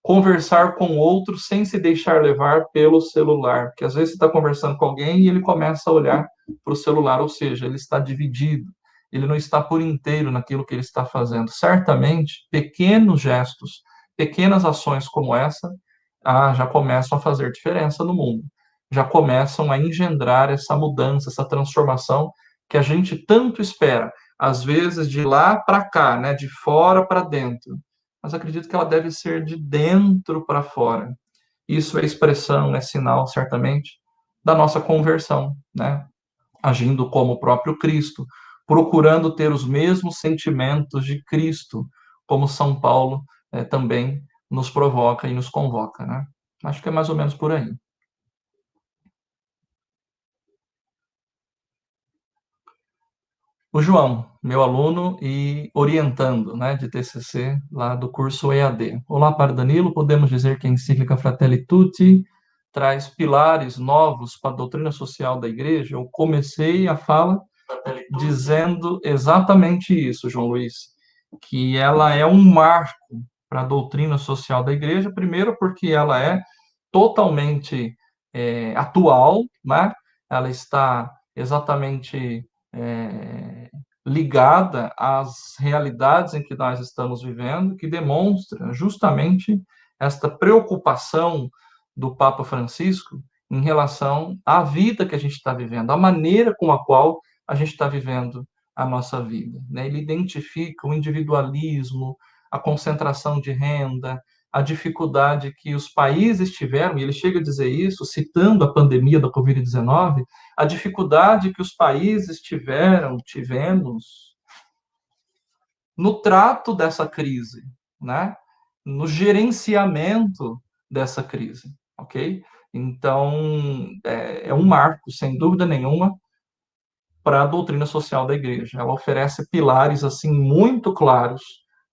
conversar com o outro sem se deixar levar pelo celular, porque às vezes você está conversando com alguém e ele começa a olhar para o celular, ou seja, ele está dividido, ele não está por inteiro naquilo que ele está fazendo. Certamente, pequenos gestos, pequenas ações como essa, já começam a fazer diferença no mundo, já começam a engendrar essa mudança, essa transformação que a gente tanto espera, às vezes de lá para cá, né, de fora para dentro, mas acredito que ela deve ser de dentro para fora. Isso é expressão, é sinal, certamente, da nossa conversão, né? Agindo como o próprio Cristo, procurando ter os mesmos sentimentos de Cristo, como São Paulo também nos provoca e nos convoca, né? Acho que é mais ou menos por aí. O João, meu aluno e orientando, né, de TCC lá do curso EAD. Olá, Padre Danilo, podemos dizer que a encíclica Fratelli Tutti traz pilares novos para a doutrina social da Igreja? Eu comecei a fala dizendo exatamente isso, João Luiz, que ela é um marco para a doutrina social da Igreja, primeiro porque ela é totalmente atual, né? Ela está exatamente ligada às realidades em que nós estamos vivendo, que demonstra justamente esta preocupação do Papa Francisco em relação à vida que a gente está vivendo, a maneira com a qual a gente está vivendo a nossa vida, né? Ele identifica o individualismo, a concentração de renda, a dificuldade que os países tiveram, e ele chega a dizer isso, citando a pandemia da Covid-19, a dificuldade que os países tivemos no trato dessa crise, né? No gerenciamento dessa crise, ok? Então, é um marco, sem dúvida nenhuma, para a doutrina social da Igreja. Ela oferece pilares assim muito claros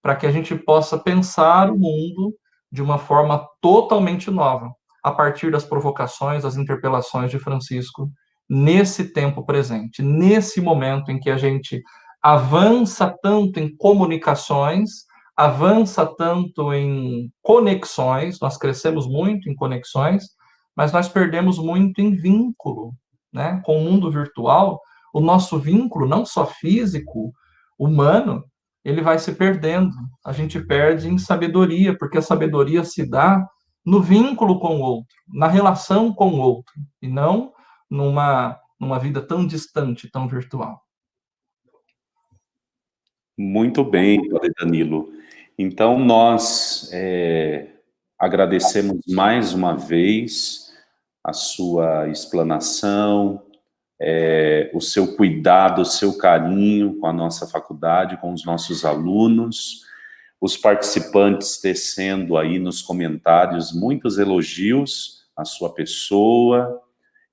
para que a gente possa pensar o mundo de uma forma totalmente nova, a partir das provocações, das interpelações de Francisco nesse tempo presente, nesse momento em que a gente avança tanto em comunicações, avança tanto em conexões, nós crescemos muito em conexões, mas nós perdemos muito em vínculo, né? Com o mundo virtual, o nosso vínculo, não só físico, humano, ele vai se perdendo. A gente perde em sabedoria, porque a sabedoria se dá no vínculo com o outro, na relação com o outro, e não numa vida tão distante, tão virtual. Muito bem, Padre Danilo. Então, nós agradecemos mais uma vez a sua explanação, o seu cuidado, o seu carinho com a nossa faculdade, com os nossos alunos, os participantes tecendo aí nos comentários muitos elogios à sua pessoa,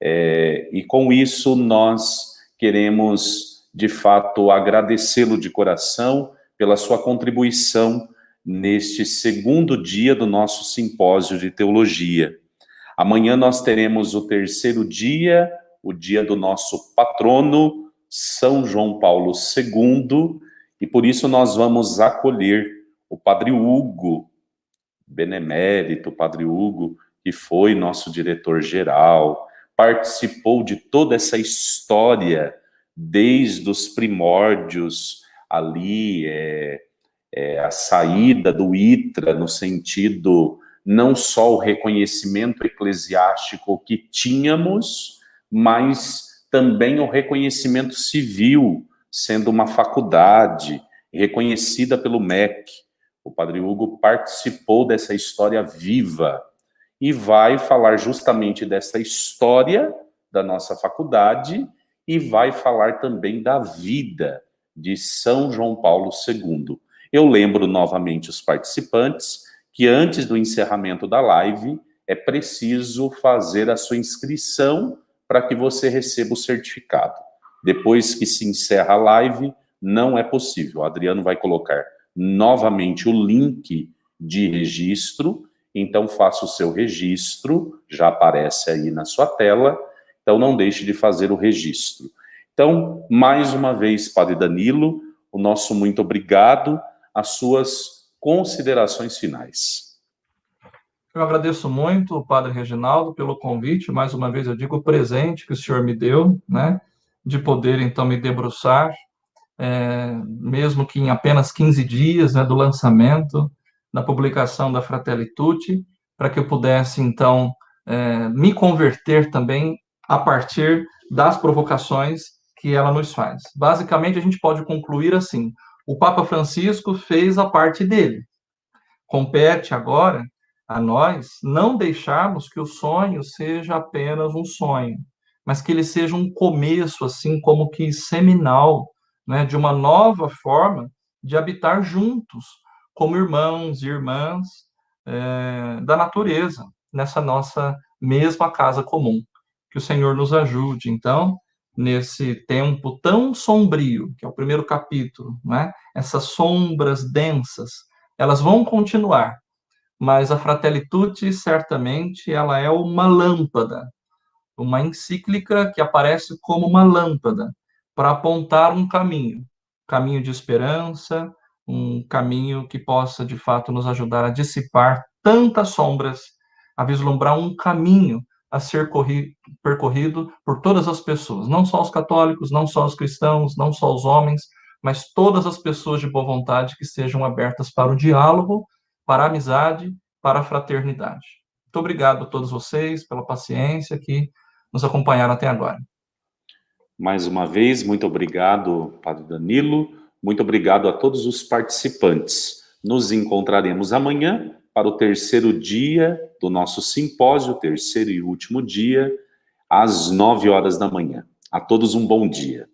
e com isso nós queremos, de fato, agradecê-lo de coração pela sua contribuição neste segundo dia do nosso simpósio de teologia. Amanhã nós teremos o terceiro dia, o dia do nosso patrono, São João Paulo II, e por isso nós vamos acolher o Padre Hugo, benemérito Padre Hugo, que foi nosso diretor-geral, participou de toda essa história, desde os primórdios, ali, a saída do ITRA, no sentido não só o reconhecimento eclesiástico que tínhamos, mas também o reconhecimento civil, sendo uma faculdade reconhecida pelo MEC. O Padre Hugo participou dessa história viva e vai falar justamente dessa história da nossa faculdade e vai falar também da vida de São João Paulo II. Eu lembro novamente os participantes que antes do encerramento da live é preciso fazer a sua inscrição para que você receba o certificado. Depois que se encerra a live, não é possível. O Adriano vai colocar novamente o link de registro, então faça o seu registro, já aparece aí na sua tela, então não deixe de fazer o registro. Então, mais uma vez, Padre Danilo, o nosso muito obrigado, as suas considerações finais. Eu agradeço muito, Padre Reginaldo, pelo convite, mais uma vez eu digo o presente que o senhor me deu, né, de poder então me debruçar, mesmo que em apenas 15 dias, né, do lançamento, da publicação da Fratelli Tutti, para que eu pudesse então me converter também a partir das provocações que ela nos faz. Basicamente, a gente pode concluir assim: o Papa Francisco fez a parte dele. Compete agora a nós não deixarmos que o sonho seja apenas um sonho, mas que ele seja um começo, assim como que seminal, né, de uma nova forma de habitar juntos, como irmãos e irmãs da natureza, nessa nossa mesma casa comum. Que o Senhor nos ajude, então, nesse tempo tão sombrio, que é o primeiro capítulo, né? Essas sombras densas, elas vão continuar, mas a Fratelli Tutti, certamente, ela é uma lâmpada, uma encíclica que aparece como uma lâmpada para apontar um caminho de esperança, um caminho que possa, de fato, nos ajudar a dissipar tantas sombras, a vislumbrar um caminho a ser percorrido por todas as pessoas, não só os católicos, não só os cristãos, não só os homens, mas todas as pessoas de boa vontade que sejam abertas para o diálogo, para a amizade, para a fraternidade. Muito obrigado a todos vocês pela paciência que nos acompanharam até agora. Mais uma vez, muito obrigado, Padre Danilo. Muito obrigado a todos os participantes. Nos encontraremos amanhã para o terceiro dia do nosso simpósio, terceiro e último dia, às 9 horas da manhã. A todos um bom dia.